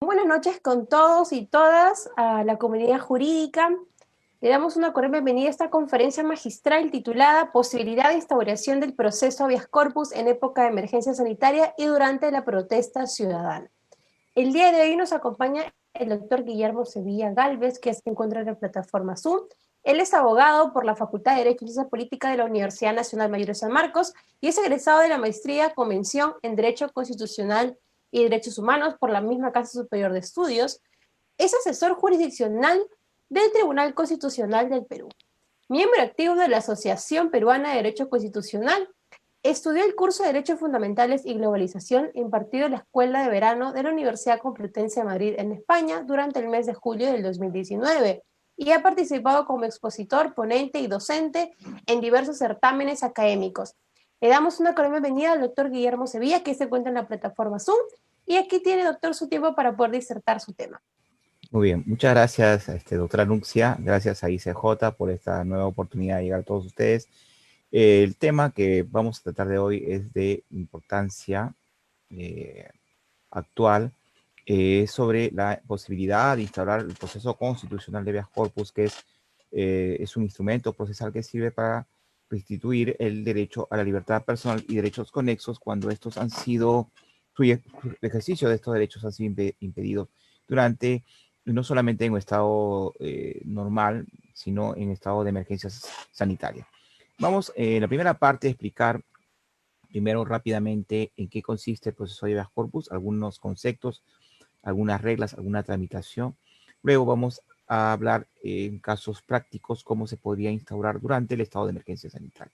Buenas noches con todos y todas a la comunidad jurídica. Le damos una cordial bienvenida a esta conferencia magistral titulada Posibilidad de instauración del proceso habeas corpus en época de emergencia sanitaria y durante la protesta ciudadana. El día de hoy nos acompaña el doctor Guillermo Sevilla Gálvez, que se encuentra en la plataforma Zoom. Él es abogado por la Facultad de Derecho y Ciencias Políticas de la Universidad Nacional Mayor de San Marcos y es egresado de la maestría Convención en Derecho Constitucional y Derechos Humanos por la misma Casa Superior de Estudios. Es asesor jurisdiccional del Tribunal Constitucional del Perú. Miembro activo de la Asociación Peruana de Derecho Constitucional. Estudió el curso de Derechos Fundamentales y Globalización impartido en la Escuela de Verano de la Universidad Complutense de Madrid en España durante el mes de julio del 2019 y ha participado como expositor, ponente y docente en diversos certámenes académicos. Le damos una cordial bienvenida al doctor Guillermo Sevilla, que se encuentra en la plataforma Zoom, y aquí tiene, doctor, su tiempo para poder disertar su tema. Muy bien, muchas gracias, doctora Nuxia, gracias a ICJ por esta nueva oportunidad de llegar a todos ustedes. El tema que vamos a tratar de hoy es de importancia actual sobre la posibilidad de instaurar el proceso constitucional de habeas corpus, que es un instrumento procesal que sirve para restituir el derecho a la libertad personal y derechos conexos cuando estos han sido, el ejercicio de estos derechos ha sido impedido durante, no solamente en un estado normal, sino en estado de emergencia sanitaria. Vamos en la primera parte a explicar primero rápidamente en qué consiste el proceso de habeas corpus, algunos conceptos, algunas reglas, alguna tramitación. Luego vamos a hablar en casos prácticos cómo se podría instaurar durante el estado de emergencia sanitaria.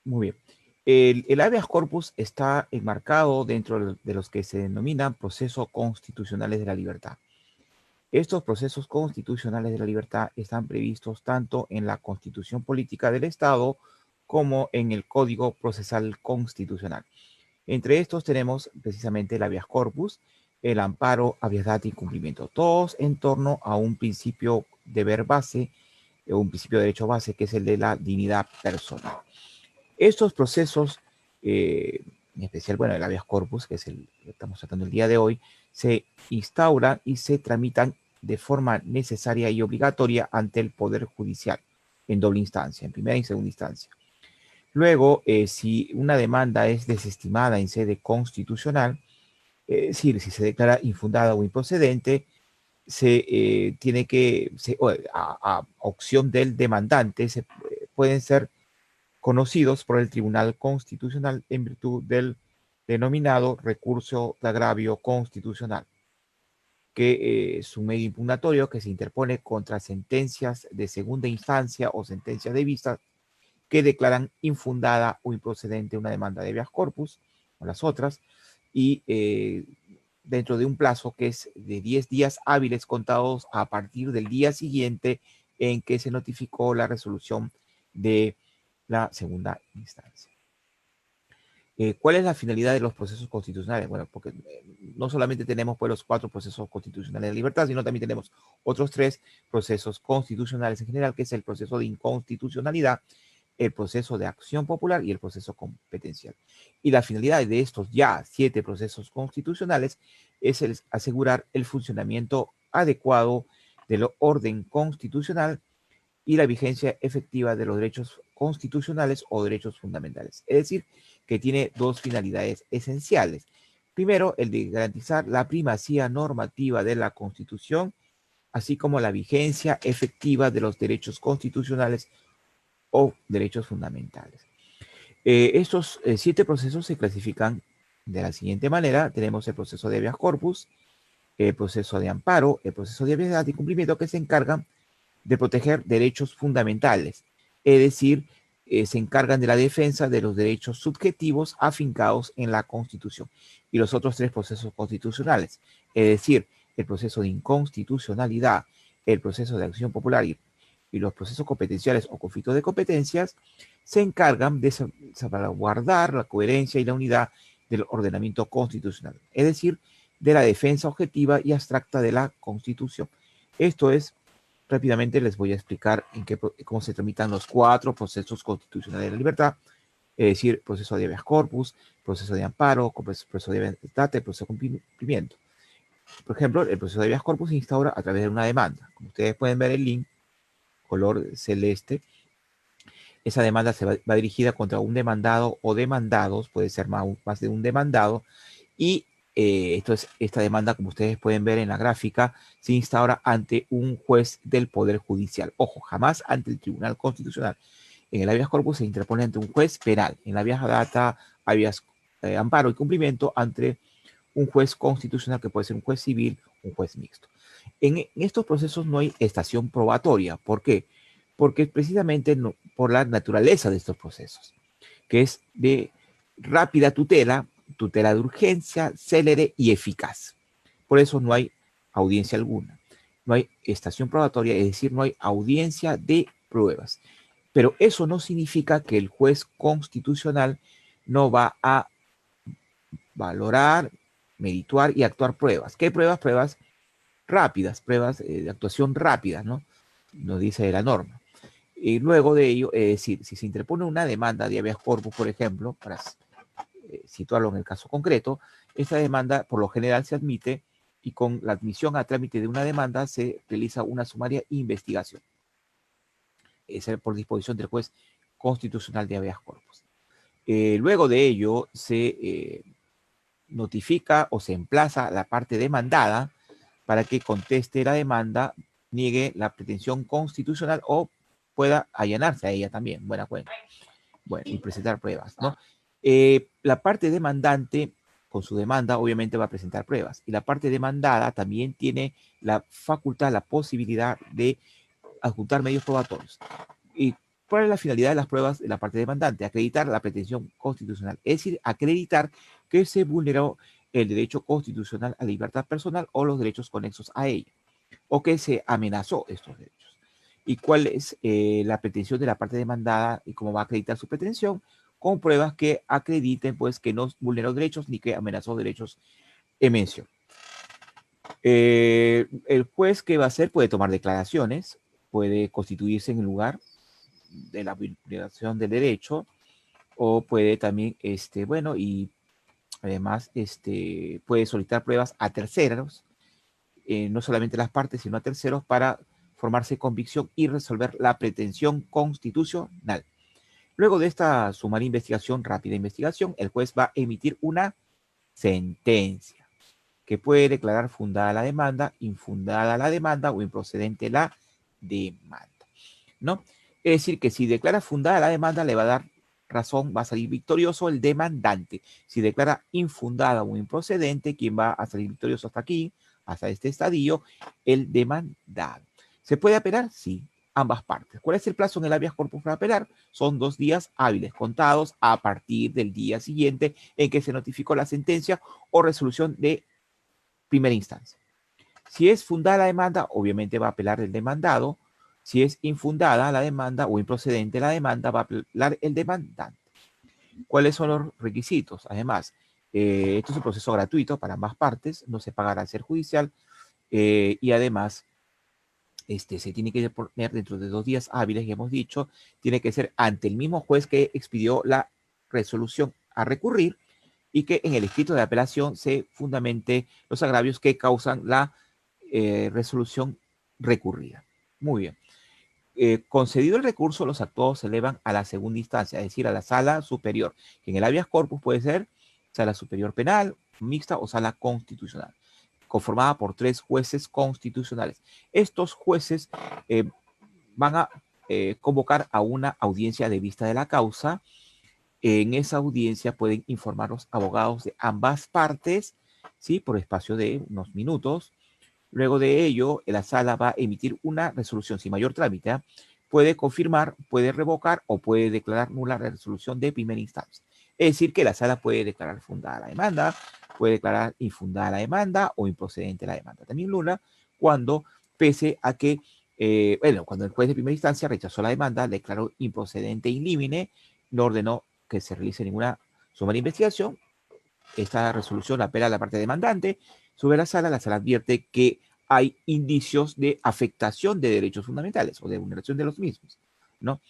Muy bien. El habeas corpus está enmarcado dentro de los que se denominan procesos constitucionales de la libertad. Estos procesos constitucionales de la libertad están previstos tanto en la Constitución Política del Estado como en el Código Procesal Constitucional. Entre estos tenemos precisamente el habeas corpus, el amparo, habeas data y cumplimiento, todos en torno a un principio de deber base, un principio de derecho base, que es el de la dignidad personal. Estos procesos, en especial, bueno, el habeas corpus, que es el que estamos tratando el día de hoy, se instauran y se tramitan de forma necesaria y obligatoria ante el Poder Judicial, en doble instancia, en primera y segunda instancia. Luego, si una demanda es desestimada en sede constitucional, es decir, si se declara infundada o improcedente, se tiene que, a opción del demandante, pueden ser conocidos por el Tribunal Constitucional en virtud del denominado recurso de agravio constitucional, que es un medio impugnatorio que se interpone contra sentencias de segunda instancia o sentencias de vista que declaran infundada o improcedente una demanda de habeas corpus o las otras, y dentro de un plazo que es de 10 días hábiles contados a partir del día siguiente en que se notificó la resolución de la segunda instancia. ¿Cuál es la finalidad de los procesos constitucionales? Bueno, porque no solamente tenemos pues, los 4 procesos constitucionales de libertad, sino también tenemos otros 3 procesos constitucionales en general, que es el proceso de inconstitucionalidad, el proceso de acción popular y el proceso competencial. Y la finalidad de estos ya 7 procesos constitucionales es asegurar el funcionamiento adecuado del orden constitucional y la vigencia efectiva de los derechos constitucionales o derechos fundamentales. Es decir, que tiene 2 finalidades esenciales. Primero, el de garantizar la primacía normativa de la Constitución, así como la vigencia efectiva de los derechos constitucionales o derechos fundamentales. Estos 7 procesos se clasifican de la siguiente manera. Tenemos el proceso de habeas corpus, el proceso de amparo, el proceso de habeas data y cumplimiento, que se encargan de proteger derechos fundamentales, es decir, se encargan de la defensa de los derechos subjetivos afincados en la Constitución. Y los otros 3 procesos constitucionales, es decir, el proceso de inconstitucionalidad, el proceso de acción popular y los procesos competenciales o conflictos de competencias, se encargan de salvaguardar la coherencia y la unidad del ordenamiento constitucional, es decir, de la defensa objetiva y abstracta de la Constitución. Esto es, rápidamente les voy a explicar cómo se tramitan los 4 procesos constitucionales de la libertad, es decir, proceso de habeas corpus, proceso de amparo, proceso de habeas data, proceso de cumplimiento. Por ejemplo, el proceso de habeas corpus se instaura a través de una demanda. Como ustedes pueden ver el link, color celeste, esa demanda va dirigida contra un demandado o demandados, puede ser más de un demandado, y esta demanda, como ustedes pueden ver en la gráfica, se instaura ante un juez del Poder Judicial. Ojo, jamás ante el Tribunal Constitucional. En el habeas corpus se interpone ante un juez penal. En la habeas data, habeas amparo y cumplimiento ante un juez constitucional que puede ser un juez civil, un juez mixto. En estos procesos no hay estación probatoria. ¿Por qué? Porque precisamente por la naturaleza de estos procesos, que es de rápida tutela, tutela de urgencia, célere y eficaz. Por eso no hay audiencia alguna. No hay estación probatoria, es decir, no hay audiencia de pruebas. Pero eso no significa que el juez constitucional no va a valorar, merituar y actuar pruebas. ¿Qué pruebas? Pruebas rápidas, pruebas de actuación rápida, ¿no? Nos dice la norma. Y luego de ello, es decir, si se interpone una demanda de habeas corpus, por ejemplo, para situarlo en el caso concreto, esta demanda por lo general se admite y con la admisión a trámite de una demanda se realiza una sumaria investigación. Es por disposición del juez constitucional de habeas corpus. Luego de ello se notifica o se emplaza a la parte demandada para que conteste la demanda, niegue la pretensión constitucional o pueda allanarse a ella también, buena cuenta. Bueno, y presentar pruebas, ¿no? La parte demandante, con su demanda, obviamente va a presentar pruebas. Y la parte demandada también tiene la facultad, la posibilidad de adjuntar medios probatorios. ¿Y cuál es la finalidad de las pruebas de la parte demandante? Acreditar la pretensión constitucional, es decir, acreditar que se vulneró el derecho constitucional a la libertad personal o los derechos conexos a ella, o que se amenazó estos derechos. ¿Y cuál es la pretensión de la parte demandada y cómo va a acreditar su pretensión? Con pruebas que acrediten pues, que no vulneró derechos ni que amenazó derechos en mención. El juez, ¿qué va a hacer? Puede tomar declaraciones, puede constituirse en el lugar de la violación del derecho, o puede también, bueno, y además puede solicitar pruebas a terceros, no solamente las partes, sino a terceros, para formarse convicción y resolver la pretensión constitucional. Luego de esta sumaria investigación, rápida investigación, el juez va a emitir una sentencia que puede declarar fundada la demanda, infundada la demanda o improcedente la demanda, ¿no? Es decir, que si declara fundada la demanda, le va a dar razón, va a salir victorioso el demandante. Si declara infundada o improcedente, ¿quién va a salir victorioso hasta aquí, hasta este estadio? El demandado. ¿Se puede apelar? Sí, ambas partes. ¿Cuál es el plazo en el habeas corpus para apelar? Son 2 días hábiles contados a partir del día siguiente en que se notificó la sentencia o resolución de primera instancia. Si es fundada la demanda, obviamente va a apelar el demandado. Si es infundada la demanda o improcedente la demanda, va a apelar el demandante. ¿Cuáles son los requisitos? Además, esto es un proceso gratuito para ambas partes, no se pagará al ser judicial y además se tiene que poner dentro de 2 días hábiles, ya hemos dicho, tiene que ser ante el mismo juez que expidió la resolución a recurrir y que en el escrito de apelación se fundamente los agravios que causan la resolución recurrida. Muy bien. Concedido el recurso, los actuados se elevan a la segunda instancia, es decir, a la sala superior, que en el habeas corpus puede ser sala superior penal, mixta o sala constitucional, conformada por 3 jueces constitucionales. Estos jueces van a convocar a una audiencia de vista de la causa. En esa audiencia pueden informar los abogados de ambas partes, ¿sí? Por espacio de unos minutos. Luego de ello, la sala va a emitir una resolución sin mayor trámite. Puede confirmar, puede revocar o puede declarar nula la resolución de primera instancia. Es decir, que la sala puede declarar fundada la demanda, puede declarar infundada la demanda o improcedente la demanda. También nula cuando, pese a que, cuando el juez de primera instancia rechazó la demanda, declaró improcedente in limine, no ordenó que se realice ninguna sumaria investigación. Esta resolución apela a la parte demandante. Sobre la sala advierte que hay indicios de afectación de derechos fundamentales o de vulneración de los mismos, ¿no?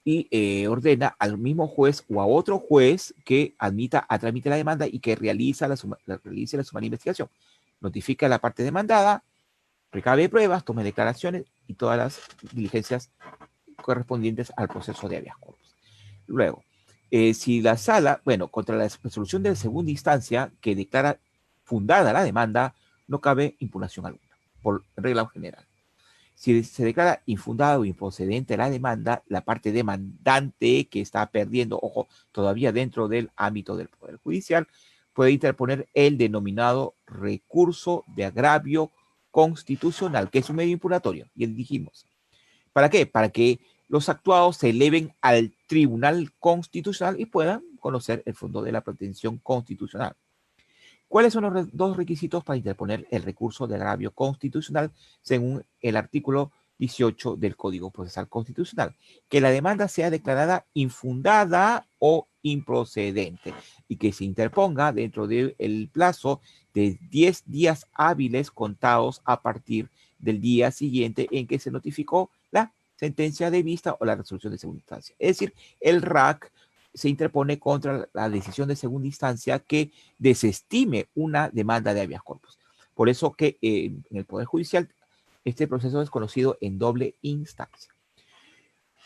y ordena al mismo juez o a otro juez que tramite la demanda y que realice la sumada investigación. Notifica a la parte demandada, recabe pruebas, tome declaraciones y todas las diligencias correspondientes al proceso de habeas corpus. Luego, si la sala, bueno, contra la resolución de segunda instancia que declara fundada la demanda, no cabe impugnación alguna, por regla general. Si se declara infundada o improcedente la demanda, la parte demandante que está perdiendo, ojo, todavía dentro del ámbito del Poder Judicial, puede interponer el denominado recurso de agravio constitucional, que es un medio impugnatorio, y dijimos. ¿Para qué? Para que los actuados se eleven al Tribunal Constitucional y puedan conocer el fondo de la pretensión constitucional. ¿Cuáles son los dos requisitos para interponer el recurso de agravio constitucional según el artículo 18 del Código Procesal Constitucional? Que la demanda sea declarada infundada o improcedente y que se interponga dentro del plazo de 10 días hábiles contados a partir del día siguiente en que se notificó la sentencia de vista o la resolución de segunda instancia. Es decir, el RAC se interpone contra la decisión de segunda instancia que desestime una demanda de habeas corpus. Por eso que en el Poder Judicial este proceso es conocido en doble instancia.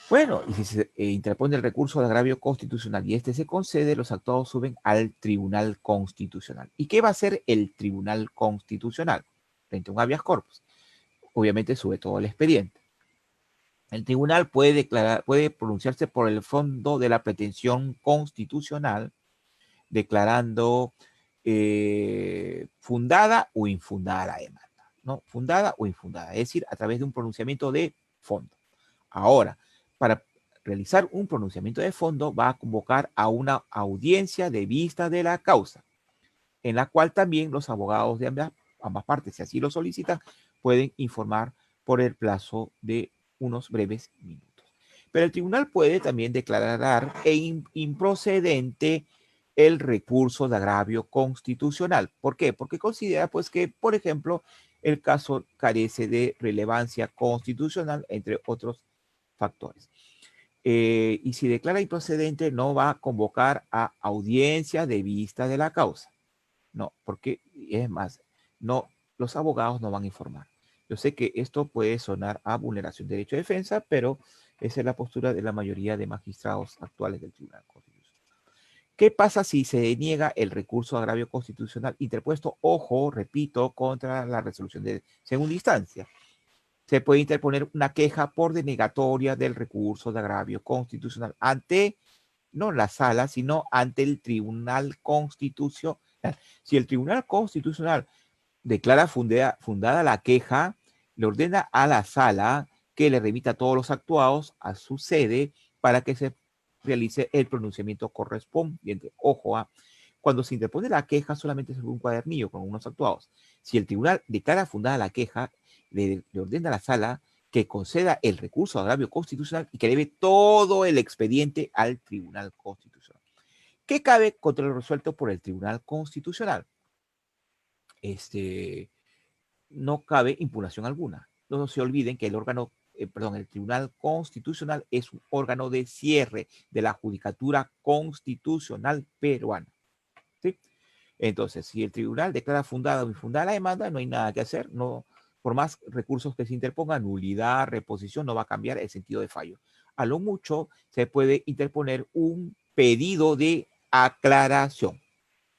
Bueno, y si se interpone el recurso de agravio constitucional y este se concede, los actuados suben al Tribunal Constitucional. ¿Y qué va a hacer el Tribunal Constitucional frente a un habeas corpus? Obviamente sube todo el expediente. El tribunal puede pronunciarse por el fondo de la pretensión constitucional, declarando fundada o infundada la demanda, ¿no? Fundada o infundada, es decir, a través de un pronunciamiento de fondo. Ahora, para realizar un pronunciamiento de fondo, va a convocar a una audiencia de vista de la causa, en la cual también los abogados de ambas partes, si así lo solicitan, pueden informar por el plazo de unos breves minutos. Pero el tribunal puede también declarar improcedente el recurso de agravio constitucional. ¿Por qué? Porque considera pues que, por ejemplo, el caso carece de relevancia constitucional, entre otros factores. Y si declara improcedente, no va a convocar a audiencia de vista de la causa. No, porque es más, no, los abogados no van a informar. Yo sé que esto puede sonar a vulneración de derecho de defensa, pero esa es la postura de la mayoría de magistrados actuales del Tribunal Constitucional. ¿Qué pasa si se niega el recurso de agravio constitucional interpuesto, ojo, repito, contra la resolución de segunda instancia? Se puede interponer una queja por denegatoria del recurso de agravio constitucional ante, no la sala, sino ante el Tribunal Constitucional. Si el Tribunal Constitucional declara fundada la queja, le ordena a la sala que le remita a todos los actuados a su sede para que se realice el pronunciamiento correspondiente. Ojo, cuando se interpone la queja solamente sobre un cuadernillo con unos actuados. Si el tribunal declara fundada la queja, le ordena a la sala que conceda el recurso de agravio constitucional y que debe todo el expediente al Tribunal Constitucional. ¿Qué cabe contra lo resuelto por el Tribunal Constitucional? No cabe impugnación alguna. No se olviden que el Tribunal Constitucional es un órgano de cierre de la Judicatura Constitucional peruana. ¿Sí? Entonces, si el tribunal declara fundada o infundada la demanda, no hay nada que hacer. No, por más recursos que se interpongan, nulidad, reposición, no va a cambiar el sentido de fallo. A lo mucho se puede interponer un pedido de aclaración.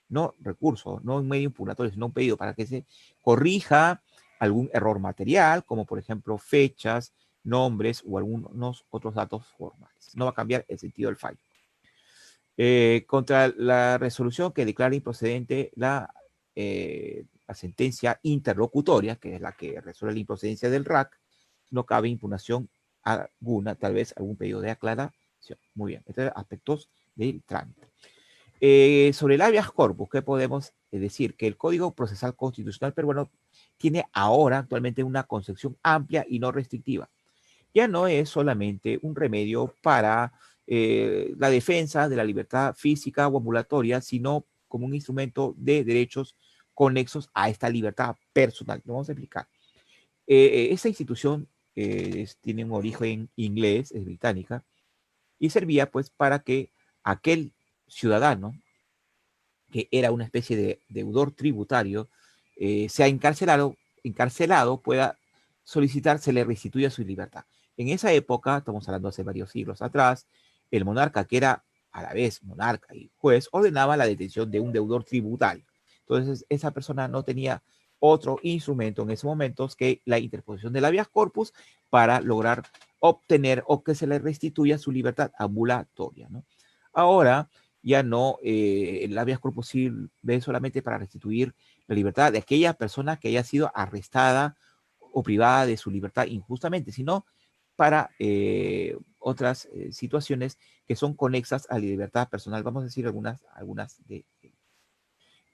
No recurso, no un medio impugnatorio, sino un pedido para que se corrija algún error material, como por ejemplo fechas, nombres o algunos otros datos formales. No va a cambiar el sentido del fallo. Contra la resolución que declara improcedente la sentencia interlocutoria, que es la que resuelve la improcedencia del RAC, no cabe impugnación alguna, tal vez algún pedido de aclaración. Muy bien, estos aspectos del trámite. Sobre el habeas corpus, ¿qué podemos decir? Que el Código Procesal Constitucional peruano tiene ahora actualmente una concepción amplia y no restrictiva. Ya no es solamente un remedio para la defensa de la libertad física o ambulatoria, sino como un instrumento de derechos conexos a esta libertad personal. Lo vamos a explicar. Esta institución tiene un origen inglés, es británica, y servía pues para que aquel ciudadano que era una especie de deudor tributario, sea encarcelado, pueda solicitar se le restituya su libertad. En esa época, estamos hablando hace varios siglos atrás, el monarca, que era a la vez monarca y juez, ordenaba la detención de un deudor tributario. Entonces, esa persona no tenía otro instrumento en esos momentos que la interposición del habeas corpus para lograr obtener o que se le restituya su libertad ambulatoria, ¿no? Ahora, ya no, el habeas corpus sirve solamente para restituir la libertad de aquella persona que haya sido arrestada o privada de su libertad injustamente, sino para otras situaciones que son conexas a la libertad personal. Vamos a decir algunas de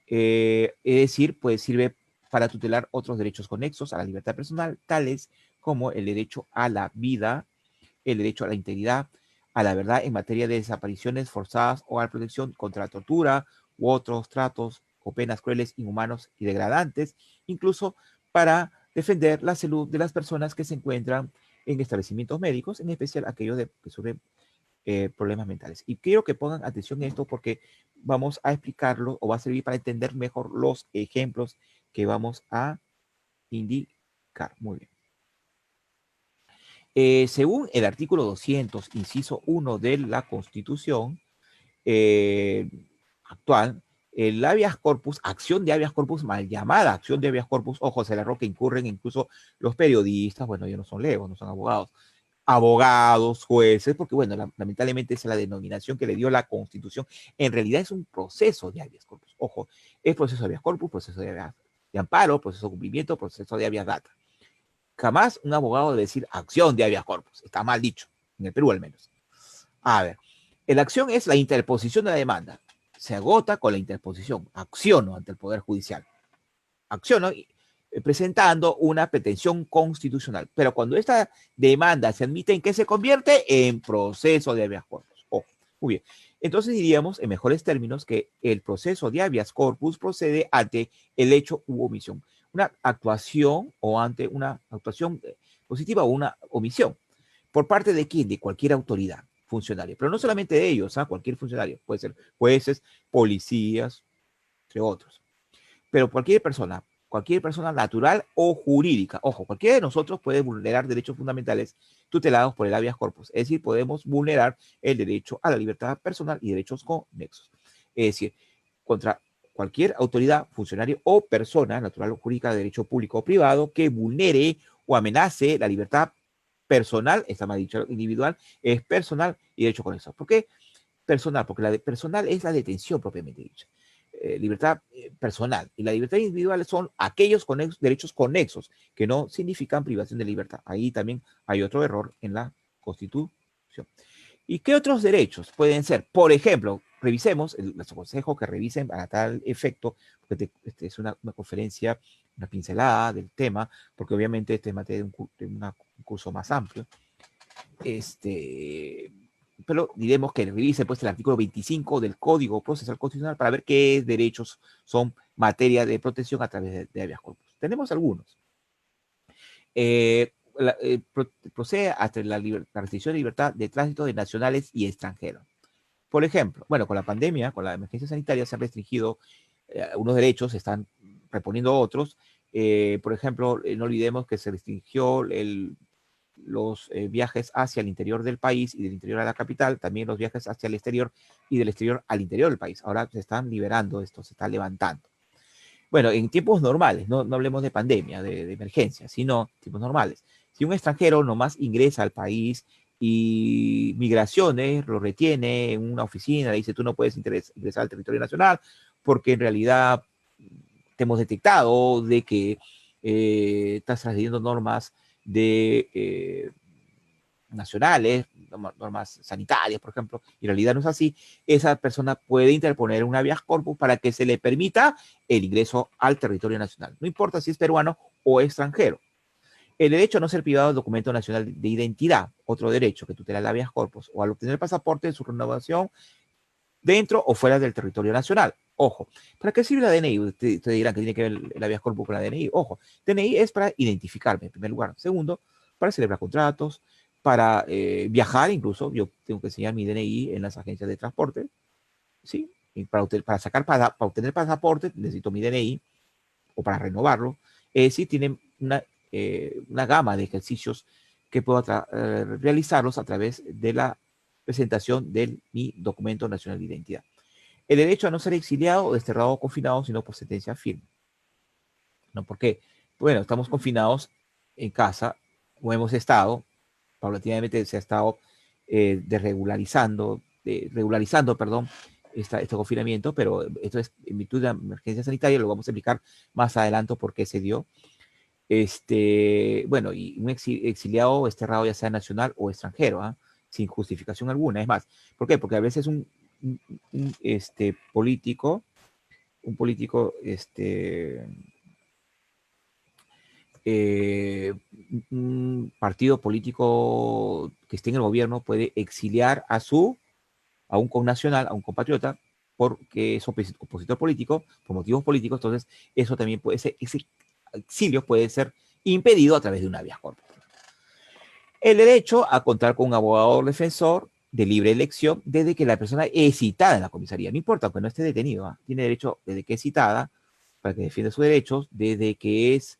es decir, pues sirve para tutelar otros derechos conexos a la libertad personal, tales como el derecho a la vida, el derecho a la integridad, a la verdad en materia de desapariciones forzadas o a la protección contra la tortura u otros tratos o penas crueles, inhumanos y degradantes, incluso para defender la salud de las personas que se encuentran en establecimientos médicos, en especial aquellos que sufren problemas mentales. Y quiero que pongan atención en esto porque vamos a explicarlo o va a servir para entender mejor los ejemplos que vamos a indicar. Muy bien. Según el artículo 200, inciso 1 de la Constitución eh, actual, el habeas corpus, acción de habeas corpus, mal llamada acción de habeas corpus, ojo, se la roca incurren incluso los periodistas, bueno, ellos no son legos, no son abogados, jueces, porque bueno, lamentablemente esa es la denominación que le dio la Constitución. En realidad es un proceso de habeas corpus. Ojo, es proceso de habeas corpus, proceso de amparo, proceso de cumplimiento, proceso de habeas data. Jamás un abogado debe decir acción de habeas corpus. Está mal dicho, en el Perú al menos. A ver, la acción es la interposición de la demanda. Se agota con la interposición. Acciono ante el Poder Judicial. Acciono presentando una pretensión constitucional. Pero cuando esta demanda se admite, ¿en qué se convierte? En proceso de habeas corpus. Oh, muy bien. Entonces diríamos, en mejores términos, que el proceso de habeas corpus procede ante el hecho u omisión. Una actuación o ante una actuación positiva o una omisión. ¿Por parte de quién? De cualquier autoridad funcionaria. Pero no solamente de ellos, cualquier funcionario. Puede ser jueces, policías, entre otros. Pero cualquier persona natural o jurídica, ojo, cualquiera de nosotros puede vulnerar derechos fundamentales tutelados por el habeas corpus, es decir, podemos vulnerar el derecho a la libertad personal y derechos conexos. Es decir, contra cualquier autoridad, funcionario o persona natural o jurídica de derecho público o privado que vulnere o amenace la libertad personal, está mal dicho individual, es personal y derecho conexo. ¿Por qué personal? Porque la personal es la detención propiamente dicha. Libertad personal y la libertad individual son aquellos derechos conexos que no significan privación de libertad. Ahí también hay otro error en la Constitución. ¿Y qué otros derechos pueden ser? Por ejemplo, revisemos, les aconsejo que revisen para tal efecto, porque es una conferencia, una pincelada del tema, porque obviamente este es materia de un curso más amplio. Pero diremos que revise pues el artículo 25 del Código Procesal Constitucional para ver qué derechos son materia de protección a través de habeas corpus. Tenemos algunos. Procede hasta la restricción de libertad de tránsito de nacionales y extranjeros. Por ejemplo, bueno, con la pandemia, con la emergencia sanitaria, se han restringido unos derechos, se están reponiendo otros. Por ejemplo, no olvidemos que se restringió los viajes hacia el interior del país y del interior a la capital, también los viajes hacia el exterior y del exterior al interior del país. Ahora se están liberando esto, se está levantando. Bueno, en tiempos normales, no hablemos de pandemia, de emergencia, sino tiempos normales. Si un extranjero nomás ingresa al país y migraciones lo retiene en una oficina, le dice tú no puedes ingresar al territorio nacional porque en realidad te hemos detectado de que estás transgrediendo normas de nacionales, normas sanitarias, por ejemplo, y en realidad no es así, esa persona puede interponer un habeas corpus para que se le permita el ingreso al territorio nacional, no importa si es peruano o extranjero. El derecho a no ser privado del documento nacional de identidad, otro derecho que tutela el habeas corpus, o al obtener el pasaporte de su renovación dentro o fuera del territorio nacional. Ojo, ¿para qué sirve la DNI? Ustedes dirán que tiene que ver el habeas corpus con la DNI. Ojo, DNI es para identificarme en primer lugar. Segundo, para celebrar contratos, para viajar, incluso yo tengo que enseñar mi DNI en las agencias de transporte, ¿sí? Y para obtener pasaporte necesito mi DNI o para renovarlo. Sí, tienen una gama de ejercicios que puedo realizarlos a través de la presentación de mi documento nacional de identidad. El derecho a no ser exiliado, desterrado o confinado, sino por sentencia firme. ¿No? Porque, bueno, estamos confinados en casa, o hemos estado, paulatinamente se ha estado regularizando, perdón, este confinamiento, pero esto es en virtud de la emergencia sanitaria, lo vamos a explicar más adelante por qué se dio. Bueno, y un exiliado desterrado ya sea nacional o extranjero, ¿eh? Sin justificación alguna. Es más, ¿por qué? Porque a veces un político, eh, un partido político que esté en el gobierno puede exiliar a un connacional, a un compatriota, porque es opositor político, por motivos políticos. Entonces eso también ese exilio puede ser impedido a través de un habeas corpus. El derecho a contar con un abogado defensor de libre elección desde que la persona es citada en la comisaría. No importa, aunque no esté detenido, ¿eh? Tiene derecho desde que es citada para que defienda sus derechos, desde que es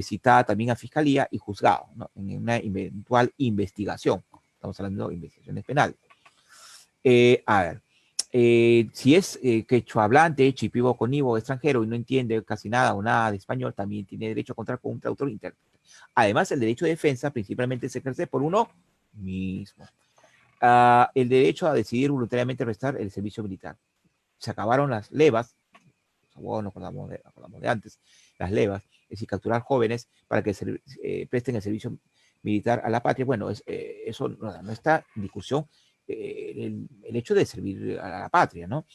citada también a fiscalía y juzgado, ¿no? En una eventual investigación. Estamos hablando de investigaciones penales. A ver, si es quechua hablante, chipivo conivo, extranjero y no entiende casi nada o nada de español, también tiene derecho a contar con un traductor intérprete. Además, el derecho de defensa principalmente se ejerce por uno mismo. El derecho a decidir voluntariamente restar el servicio militar. Se acabaron las levas, nos acordamos de antes, las levas, es decir, capturar jóvenes para que presten el servicio militar a la patria. Bueno, eso no está en discusión, el hecho de servir a la patria, ¿no?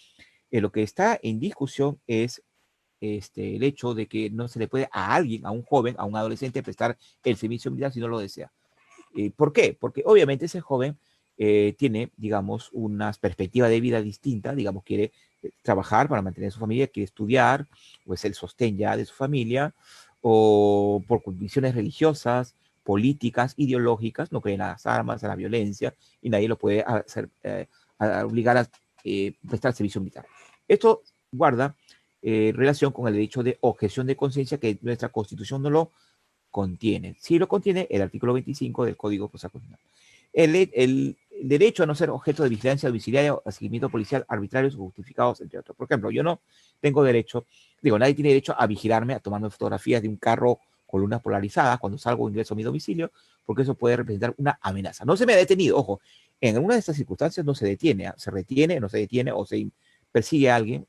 Lo que está en discusión es el hecho de que no se le puede a alguien, a un joven, a un adolescente, prestar el servicio militar si no lo desea. ¿Por qué? Porque obviamente ese joven tiene, digamos, una perspectiva de vida distinta, digamos, quiere trabajar para mantener a su familia, quiere estudiar, o es el sostén ya de su familia, o por convicciones religiosas, políticas, ideológicas, no creen a las armas, a la violencia, y nadie lo puede obligar a prestar servicio militar. Esto guarda relación con el derecho de objeción de conciencia que nuestra Constitución no lo contiene. Sí lo contiene el artículo 25 del Código Procesal Constitucional. El derecho a no ser objeto de vigilancia domiciliaria o a seguimiento policial arbitrarios o justificados, entre otros. Por ejemplo, yo no tengo derecho, nadie tiene derecho a vigilarme, a tomarme fotografías de un carro con lunas polarizadas cuando salgo o ingreso a mi domicilio, porque eso puede representar una amenaza. No se me ha detenido, ojo, en alguna de estas circunstancias no se detiene, se retiene, no se detiene o se persigue a alguien,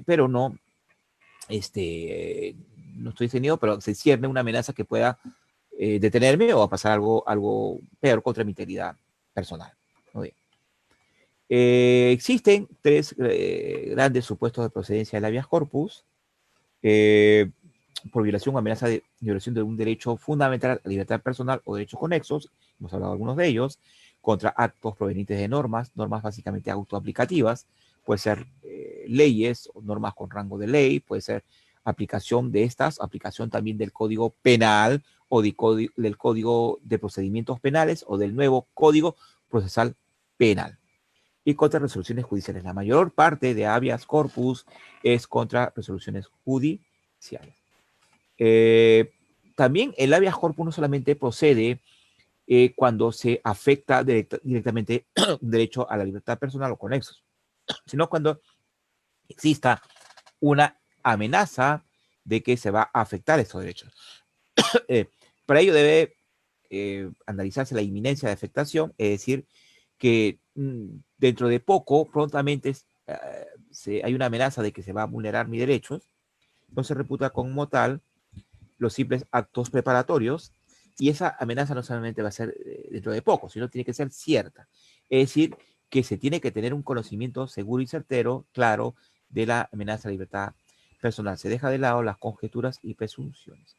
pero no, no estoy detenido, pero se cierne una amenaza que pueda detenerme o a pasar algo peor contra mi integridad personal. Muy bien. Existen tres grandes supuestos de procedencia del habeas corpus, por violación o amenaza de violación de un derecho fundamental a la libertad personal o derechos conexos, hemos hablado de algunos de ellos, contra actos provenientes de normas básicamente autoaplicativas, puede ser leyes o normas con rango de ley, puede ser aplicación de estas, aplicación también del Código Penal o del Código de Procedimientos Penales o del nuevo Código Procesal Penal. Y contra resoluciones judiciales. La mayor parte de habeas corpus es contra resoluciones judiciales. También el habeas corpus no solamente procede cuando se afecta directamente un derecho a la libertad personal o conexos, sino cuando exista una amenaza de que se va a afectar estos derechos. Para ello debe analizarse la inminencia de afectación, es decir, que dentro de poco, prontamente, hay una amenaza de que se va a vulnerar mis derechos, no se reputa como tal los simples actos preparatorios, y esa amenaza no solamente va a ser dentro de poco, sino tiene que ser cierta. Es decir, que se tiene que tener un conocimiento seguro y certero, claro, de la amenaza a la libertad personal. Se deja de lado las conjeturas y presunciones.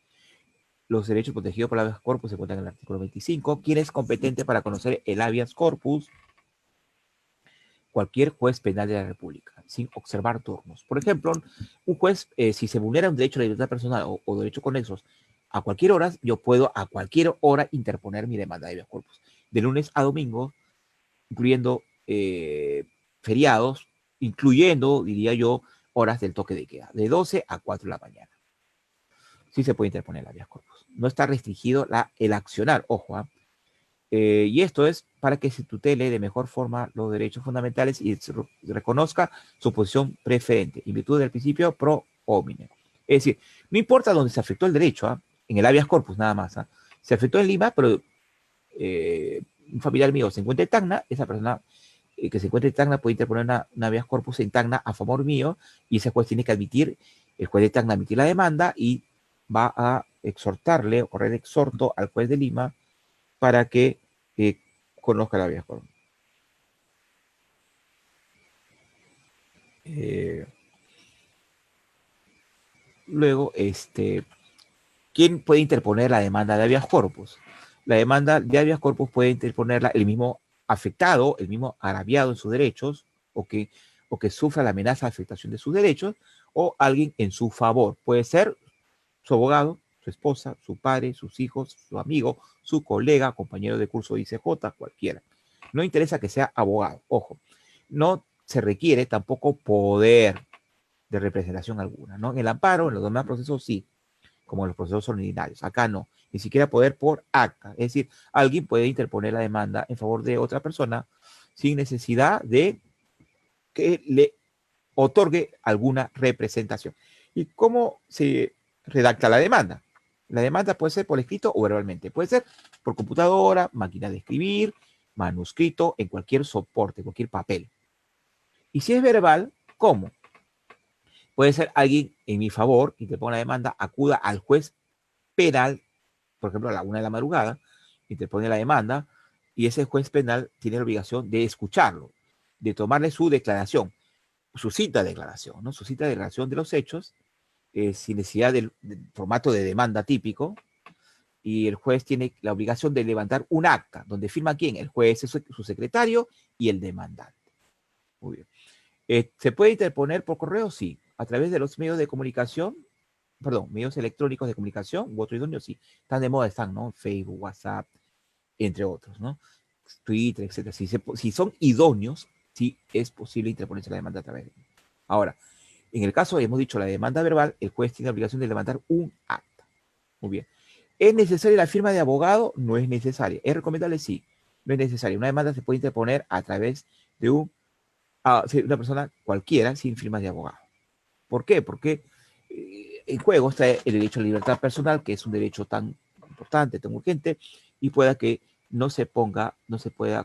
Los derechos protegidos por el habeas corpus se encuentran en el artículo 25. ¿Quién es competente para conocer el habeas corpus? Cualquier juez penal de la República, sin observar turnos. Por ejemplo, un juez, si se vulnera un derecho a la libertad personal o derechos conexos a cualquier hora, yo puedo a cualquier hora interponer mi demanda de habeas corpus. De lunes a domingo, incluyendo feriados, incluyendo, diría yo, horas del toque de queda, de 12 a 4 de la mañana. Sí se puede interponer el habeas corpus. No está restringido el accionar, ojo, ¿eh? Y esto es para que se tutele de mejor forma los derechos fundamentales y se reconozca su posición preferente, en virtud del principio pro homine. Es decir, no importa dónde se afectó el derecho, ¿eh? En el habeas corpus nada más. ¿Eh? Se afectó en Lima, pero un familiar mío se encuentra en Tacna, esa persona que se encuentra en Tacna puede interponer una habeas corpus en Tacna a favor mío, y ese juez tiene que admitir, el juez de Tacna admitir la demanda y va a exhortarle o correr exhorto al juez de Lima para que conozca la habeas corpus. Luego, ¿quién puede interponer la demanda de habeas corpus? La demanda de habeas corpus puede interponerla el mismo afectado, el mismo agraviado en sus derechos, o que sufra la amenaza de afectación de sus derechos, o alguien en su favor. Puede ser su abogado, su esposa, su padre, sus hijos, su amigo, su colega, compañero de curso de ICJ, cualquiera. No interesa que sea abogado, ojo. No se requiere tampoco poder de representación alguna, ¿no? En el amparo, en los demás procesos sí, como en los procesos ordinarios. Acá no, ni siquiera poder por acta. Es decir, alguien puede interponer la demanda en favor de otra persona sin necesidad de que le otorgue alguna representación. ¿Y cómo se redacta la demanda? La demanda puede ser por escrito o verbalmente. Puede ser por computadora, máquina de escribir, manuscrito, en cualquier soporte, cualquier papel. Y si es verbal, ¿cómo? Puede ser alguien en mi favor, y te ponga la demanda, acuda al juez penal, por ejemplo, a la 1 de la madrugada, y te pone la demanda, y ese juez penal tiene la obligación de escucharlo, de tomarle su declaración, su cita de declaración, ¿no? Su cita de declaración de los hechos, sin necesidad del formato de demanda típico, y el juez tiene la obligación de levantar un acta, donde firma quién, el juez, su secretario y el demandante. Muy bien. ¿Se puede interponer por correo? Sí. A través de los medios de comunicación, perdón, medios electrónicos de comunicación, u otro idóneo, sí. Están de moda, están, ¿no? Facebook, WhatsApp, entre otros, ¿no? Twitter, etcétera. Si son idóneos, sí es posible interponerse la demanda a través de ellos. Ahora, en el caso, hemos dicho, la demanda verbal, el juez tiene la obligación de levantar un acta. Muy bien. ¿Es necesaria la firma de abogado? No es necesaria. ¿Es recomendable? Sí. No es necesaria. Una demanda se puede interponer a través de una persona cualquiera sin firma de abogado. ¿Por qué? Porque en juego está el derecho a la libertad personal, que es un derecho tan importante, tan urgente, y pueda que no se pueda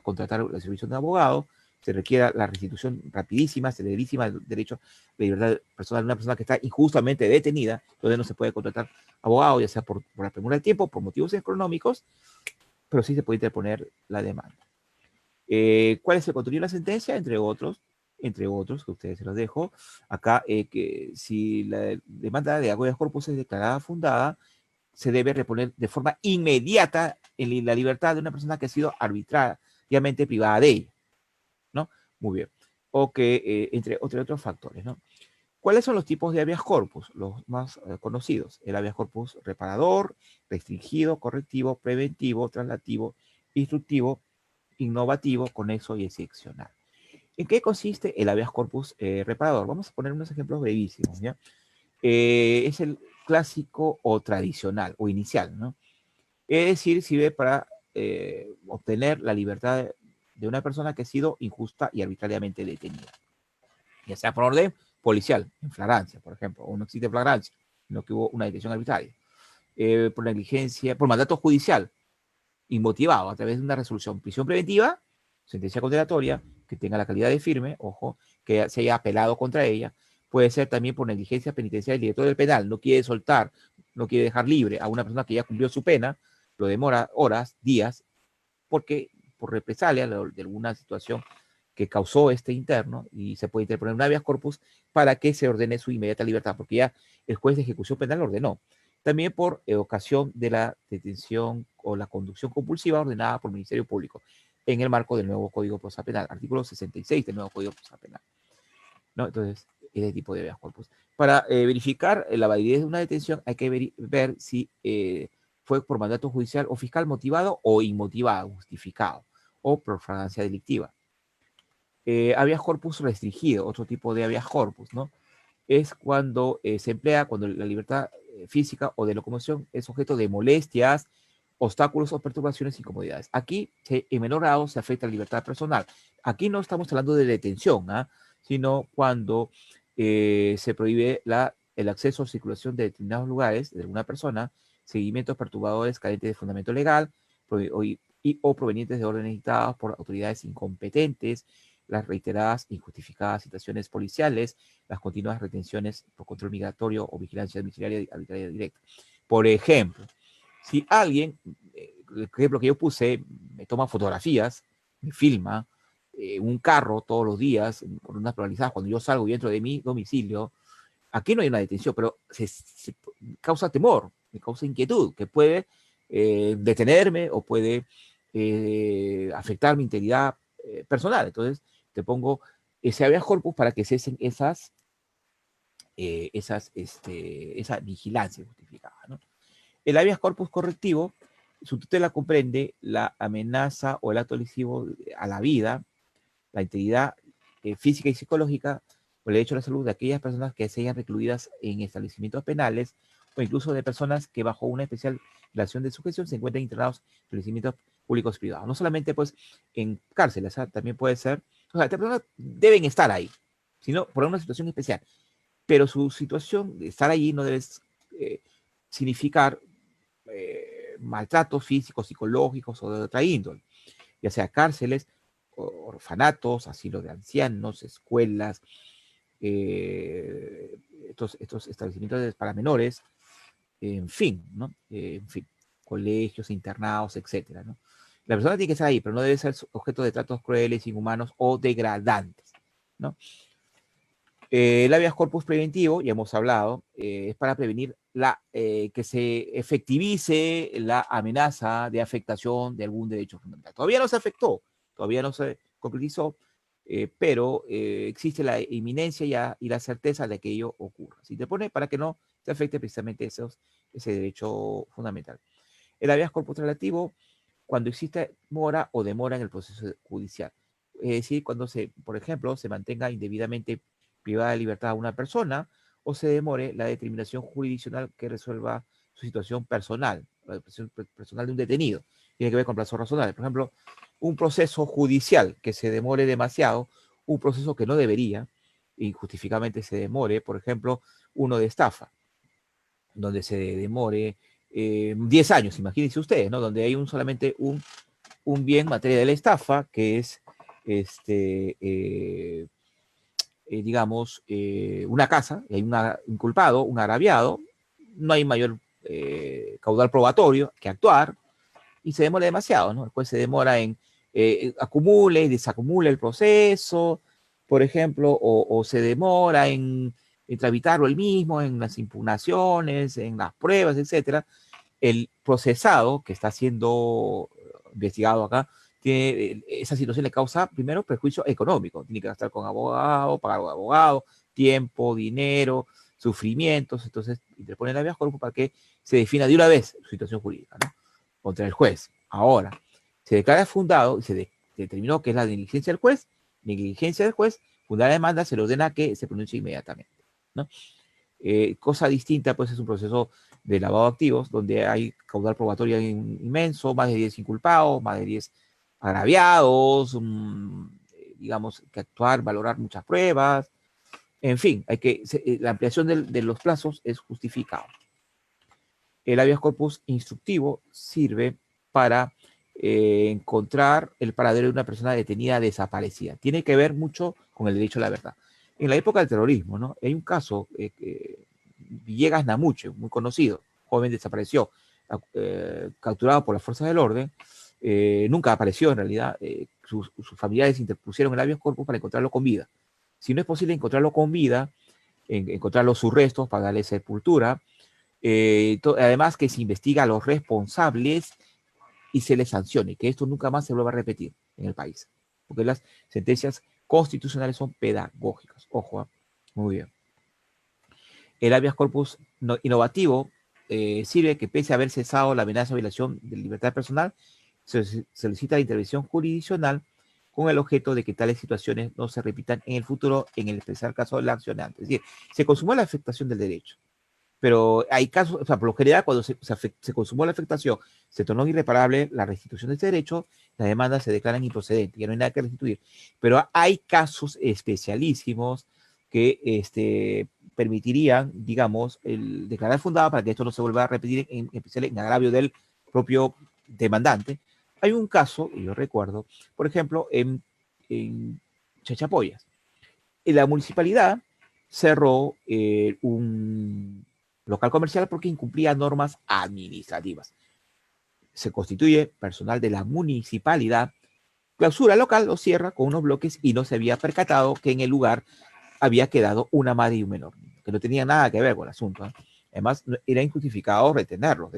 contratar la servicio de un abogado, se requiera la restitución rapidísima, celerísima del derecho a la libertad personal de una persona que está injustamente detenida, donde no se puede contratar abogado, ya sea por la premura del tiempo, por motivos económicos, pero sí se puede interponer la demanda. ¿Cuál es el contenido de la sentencia? Entre otros, que ustedes se los dejo, acá, que si la demanda de habeas corpus es declarada fundada, se debe reponer de forma inmediata en la libertad de una persona que ha sido arbitrariamente privada de ella, ¿no? Muy bien. O que, entre otros factores, ¿no? ¿Cuáles son los tipos de habeas corpus? Los más conocidos. El habeas corpus reparador, restringido, correctivo, preventivo, traslativo, instructivo, innovativo, conexo y excepcional. ¿En qué consiste el habeas corpus reparador? Vamos a poner unos ejemplos brevísimos, ¿ya? Es el clásico o tradicional o inicial, ¿no? Es decir, sirve para obtener la libertad de una persona que ha sido injusta y arbitrariamente detenida, ya sea por orden policial, en flagrancia, por ejemplo, o no existe flagrancia, sino que hubo una detención arbitraria, por negligencia, por mandato judicial, inmotivado a través de una resolución, prisión preventiva, sentencia condenatoria, que tenga la calidad de firme, ojo, que se haya apelado contra ella. Puede ser también por negligencia penitenciaria del director del penal, no quiere soltar, no quiere dejar libre a una persona que ya cumplió su pena, lo demora horas, días, porque por represalia de alguna situación que causó este interno, y se puede interponer un habeas corpus para que se ordene su inmediata libertad, porque ya el juez de ejecución penal lo ordenó. También por ocasión de la detención o la conducción compulsiva ordenada por el Ministerio Público en el marco del nuevo Código Procesal Penal, artículo 66 del nuevo Código Procesal Penal, ¿no? Entonces, ese tipo de habeas corpus. Para verificar la validez de una detención hay que ver si fue por mandato judicial o fiscal motivado o inmotivado, justificado, o por fragancia delictiva. Habeas corpus restringido, otro tipo de habeas corpus, ¿no? Es cuando se emplea cuando la libertad física o de locomoción es objeto de molestias, obstáculos o perturbaciones, incomodidades. Aquí, en menor grado, se afecta la libertad personal. Aquí no estamos hablando de detención, sino cuando se prohíbe el acceso o circulación de determinados lugares de alguna persona, seguimientos perturbadores carentes de fundamento legal o provenientes de órdenes dictadas por autoridades incompetentes, las reiteradas injustificadas citaciones policiales, las continuas retenciones por control migratorio o vigilancia domiciliaria arbitraria directa. Por ejemplo, si alguien, el ejemplo que yo puse, me toma fotografías, me filma, un carro todos los días, por unas probabilidades, cuando yo salgo y entro de mi domicilio, aquí no hay una detención, pero se causa temor, me causa inquietud, que puede detenerme o puede afectar mi integridad personal. Entonces, te pongo ese habeas corpus para que cesen esa vigilancia justificada, ¿no? El habeas corpus correctivo, su tutela comprende la amenaza o el acto lesivo a la vida, la integridad física y psicológica o el derecho a la salud de aquellas personas que se hayan recluidas en establecimientos penales o incluso de personas que bajo una especial relación de sujeción se encuentran internados en establecimientos públicos y privados. No solamente pues en cárceles, también puede ser, o sea, estas personas deben estar ahí, sino por una situación especial, pero su situación de estar allí no debe significar maltratos físicos, psicológicos o de otra índole, ya sea cárceles, orfanatos, asilos de ancianos, escuelas, estos establecimientos para menores, en fin, ¿no? En fin, colegios, internados, etcétera, ¿no? La persona tiene que estar ahí, pero no debe ser objeto de tratos crueles, inhumanos o degradantes, ¿no? El habeas corpus preventivo, ya hemos hablado, es para prevenir que se efectivice la amenaza de afectación de algún derecho fundamental. Todavía no se afectó, todavía no se concretizó, pero existe la inminencia y la certeza de que ello ocurra. Si te pone para que no se afecte precisamente ese derecho fundamental. El habeas corpus relativo, cuando existe mora o demora en el proceso judicial. Es decir, cuando por ejemplo, se mantenga indebidamente privada de libertad a una persona o se demore la determinación jurisdiccional que resuelva su situación personal, la situación personal de un detenido. Tiene que ver con plazos razonables. Por ejemplo, un proceso judicial que se demore demasiado, un proceso que no debería, injustificadamente se demore, por ejemplo, uno de estafa, donde se demore 10 años, imagínense ustedes, ¿no? Donde hay solamente un bien materia de la estafa, que es digamos, una casa, y hay un inculpado, un agraviado, no hay mayor caudal probatorio que actuar, y se demora demasiado, ¿no? Después se demora en acumule y desacumule el proceso, por ejemplo, o se demora en tramitarlo el mismo, en las impugnaciones, en las pruebas, etcétera. El procesado que está siendo investigado acá, esa situación le causa primero perjuicio económico, tiene que gastar con abogado, pagar abogado, tiempo, dinero, sufrimientos, entonces interpone la habeas corpus para que se defina de una vez su situación jurídica, ¿no? Contra el juez. Ahora, se declara fundado y se determinó que es la negligencia del juez, fundada la demanda, se le ordena que se pronuncie inmediatamente, ¿no? Cosa distinta, pues es un proceso de lavado de activos, donde hay caudal probatorio inmenso, más de 10 inculpados, más de 10 agraviados, digamos, que actuar, valorar muchas pruebas, en fin, la ampliación de los plazos es justificada. El habeas corpus instructivo sirve para encontrar el paradero de una persona detenida desaparecida. Tiene que ver mucho con el derecho a la verdad. En la época del terrorismo, ¿no? Hay un caso, Villegas Namuche, muy conocido, joven desapareció, capturado por las fuerzas del orden, nunca apareció en realidad, sus familiares interpusieron el habeas corpus para encontrarlo con vida. Si no es posible encontrarlo con vida, encontrar sus restos para darle sepultura, además que se investiga a los responsables y se les sancione, que esto nunca más se vuelva a repetir en el país, porque las sentencias constitucionales son pedagógicas, ojo, Muy bien. El habeas corpus innovativo sirve que pese a haber cesado la amenaza de violación de libertad personal, se solicita la intervención jurisdiccional con el objeto de que tales situaciones no se repitan en el futuro en el especial caso del accionante. Es decir, se consumó la afectación del derecho, pero hay casos, o sea, por lo general, cuando se consumó la afectación, se tornó irreparable la restitución de este derecho, las demandas se declaran improcedentes, ya no hay nada que restituir. Pero hay casos especialísimos que permitirían, digamos, el declarar fundada para que esto no se vuelva a repetir, en especial en agravio del propio demandante. Hay un caso, y yo recuerdo, por ejemplo, en Chachapoyas. La municipalidad cerró un local comercial porque incumplía normas administrativas. Se constituye personal de la municipalidad, clausura el local, lo cierra con unos bloques y no se había percatado que en el lugar había quedado una madre y un menor, que no tenía nada que ver con el asunto. ¿Eh? Además, era injustificado tenerlos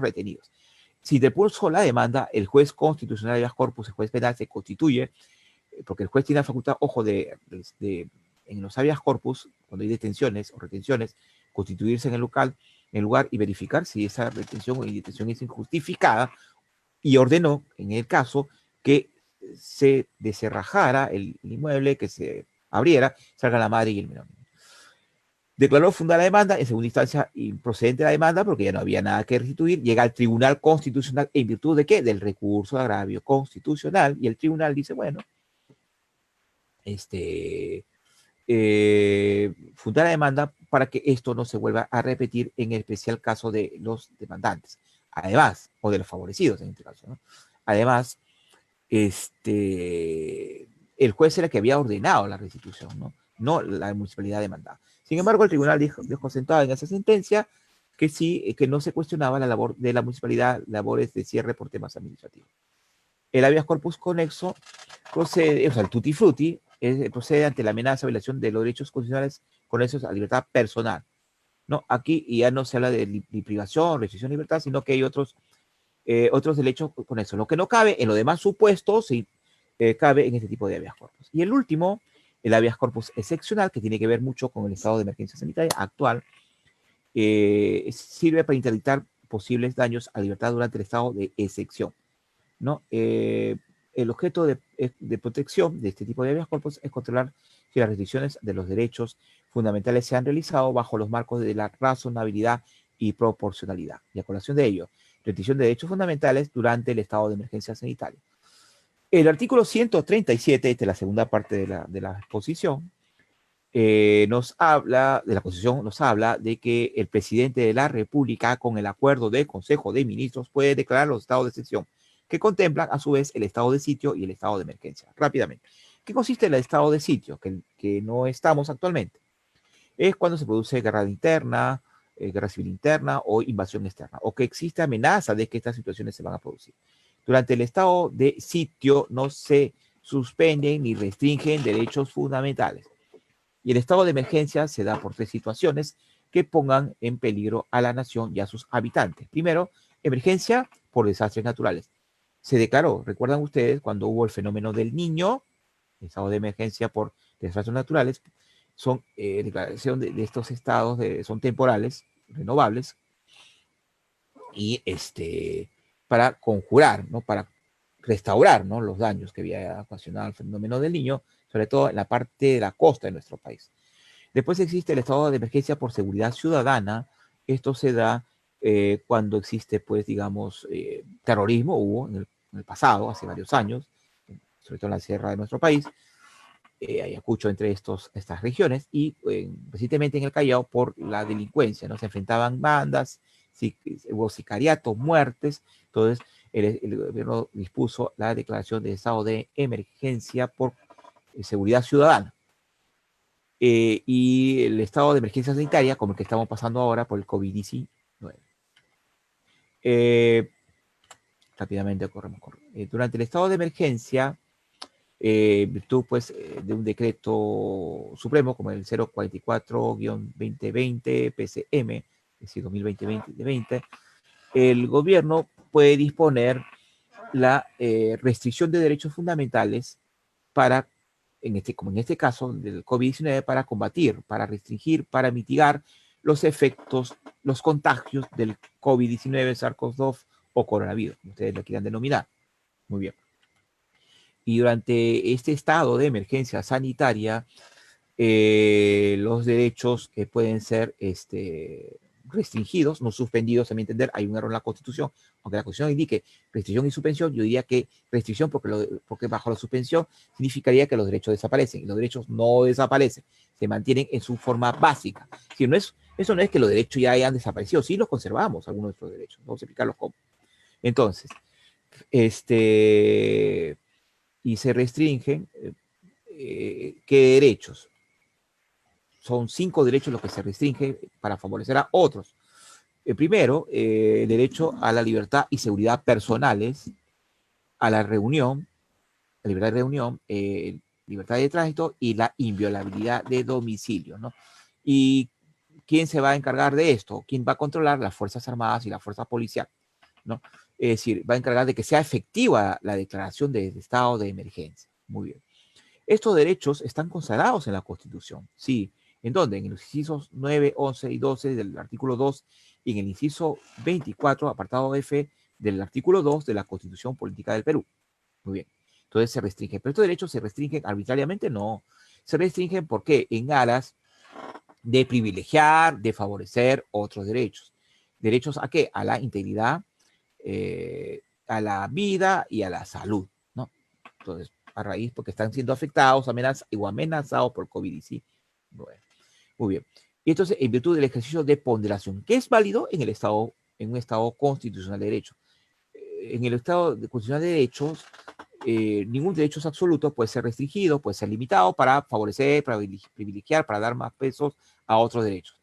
retenidos. Si depuso la demanda, el juez constitucional de habeas corpus, el juez penal, se constituye, porque el juez tiene la facultad, ojo, en los habeas corpus, cuando hay detenciones o retenciones, constituirse en el lugar y verificar si esa retención o detención es injustificada, y ordenó, en el caso, que se deserrajara el inmueble, que se abriera, salga la madre y el menor. Declaró fundada la demanda, en segunda instancia improcedente la demanda porque ya no había nada que restituir, llega al Tribunal Constitucional en virtud de qué? Del recurso de agravio constitucional, y el tribunal dice, bueno, fundar la demanda para que esto no se vuelva a repetir en el especial caso de los demandantes, además, o de los favorecidos en este caso, ¿no? Además, el juez era el que había ordenado la restitución, ¿no? No la municipalidad demandada. Sin embargo, el tribunal dejó sentado en esa sentencia que sí, que no se cuestionaba la labor de la municipalidad, labores de cierre por temas administrativos. El habeas corpus conexo procede, o sea, el tutti frutti, procede ante la amenaza de violación de los derechos constitucionales conexos a la libertad personal, ¿no? Aquí ya no se habla de privación, restricción de libertad, sino que hay otros derechos con eso. Lo que no cabe en los demás supuestos, sí, cabe en este tipo de habeas corpus. Y el último, el habeas corpus excepcional, que tiene que ver mucho con el estado de emergencia sanitaria actual, sirve para interdictar posibles daños a la libertad durante el estado de excepción, ¿no? El objeto de protección de este tipo de habeas corpus es controlar que las restricciones de los derechos fundamentales se han realizado bajo los marcos de la razonabilidad y proporcionalidad. Y a colación de ello, restricción de derechos fundamentales durante el estado de emergencia sanitaria. El artículo 137, esta es la segunda parte de la exposición, nos habla, de la Constitución nos habla de que el presidente de la República, con el acuerdo del Consejo de Ministros, puede declarar los estados de excepción, que contemplan a su vez el estado de sitio y el estado de emergencia. Rápidamente, ¿qué consiste el estado de sitio? Que no estamos actualmente. Es cuando se produce guerra interna, guerra civil interna o invasión externa, o que existe amenaza de que estas situaciones se van a producir. Durante el estado de sitio no se suspenden ni restringen derechos fundamentales. Y el estado de emergencia se da por tres situaciones que pongan en peligro a la nación y a sus habitantes. Primero, emergencia por desastres naturales. Se declaró, recuerdan ustedes, cuando hubo el fenómeno del Niño, el estado de emergencia por desastres naturales, son declaración de estos estados, son temporales, renovables, y para conjurar, ¿no? Para restaurar, ¿no? Los daños que había ocasionado el fenómeno del Niño, sobre todo en la parte de la costa de nuestro país. Después existe el estado de emergencia por seguridad ciudadana. Esto se da cuando existe, pues, digamos, terrorismo, hubo en el pasado, hace varios años, sobre todo en la sierra de nuestro país, Ayacucho entre estas regiones, y recientemente en el Callao por la delincuencia, ¿no? Se enfrentaban bandas, hubo sicariatos, muertes. Entonces el gobierno dispuso la declaración de estado de emergencia por seguridad ciudadana. Y el estado de emergencia sanitaria, como el que estamos pasando ahora por el COVID-19. Rápidamente corremos. Durante el estado de emergencia, virtud pues de un decreto supremo como el 044-2020 PCM, es decir, 2020-2020, el gobierno puede disponer la restricción de derechos fundamentales para como en este caso del COVID-19, para combatir, para restringir, para mitigar los efectos, los contagios del COVID-19, SARS-CoV-2 o coronavirus, como ustedes lo quieran denominar. Muy bien. Y durante este estado de emergencia sanitaria, los derechos que pueden ser restringidos, no suspendidos, a mi entender, hay un error en la Constitución, aunque la Constitución indique restricción y suspensión, yo diría que restricción porque bajo la suspensión significaría que los derechos desaparecen, y los derechos no desaparecen, se mantienen en su forma básica. Si no es, eso no es que los derechos ya hayan desaparecido, sí los conservamos, algunos de nuestros derechos, vamos a explicarlos cómo. Entonces, y se restringen, ¿qué derechos? Son 5 derechos los que se restringen para favorecer a otros. El primero, el derecho a la libertad y seguridad personales, a la reunión, la libertad de reunión, libertad de tránsito y la inviolabilidad de domicilio, ¿no? ¿Y quién se va a encargar de esto? ¿Quién va a controlar? Las Fuerzas Armadas y la Fuerza Policial, ¿no? Es decir, va a encargar de que sea efectiva la declaración de estado de emergencia. Muy bien. Estos derechos están consagrados en la Constitución, sí. ¿En dónde? En los incisos 9, 11 y 12 del artículo 2 y en el inciso 24, apartado F, del artículo 2 de la Constitución Política del Perú. Muy bien. Entonces se restringen. ¿Pero estos derechos se restringen arbitrariamente? No. Se restringen porque en aras de privilegiar, de favorecer otros derechos. ¿Derechos a qué? A la integridad, a la vida y a la salud, ¿no? Entonces, a raíz porque están siendo afectados o amenazados por COVID-19. Muy bien. Y entonces, en virtud del ejercicio de ponderación, que es válido en en un Estado constitucional de derecho. En el Estado constitucional de derechos, ningún derecho es absoluto, puede ser restringido, puede ser limitado para favorecer, para privilegiar, para dar más pesos a otros derechos.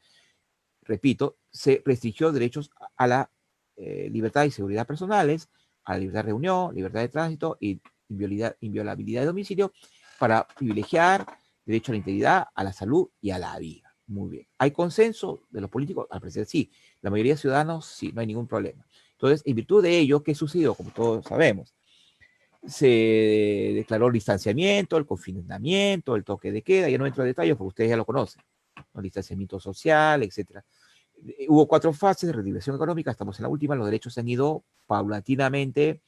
Repito, se restringió derechos a la libertad y seguridad personales, a la libertad de reunión, libertad de tránsito y inviolabilidad de domicilio para privilegiar derecho a la integridad, a la salud y a la vida. Muy bien. ¿Hay consenso de los políticos? Al parecer sí. La mayoría de ciudadanos sí, no hay ningún problema. Entonces, en virtud de ello, ¿qué sucedió? Como todos sabemos, se declaró el distanciamiento, el confinamiento, el toque de queda, ya no entro en detalles porque ustedes ya lo conocen, el distanciamiento social, etcétera. Hubo 4 fases de reactivación económica, estamos en la última, los derechos se han ido paulatinamente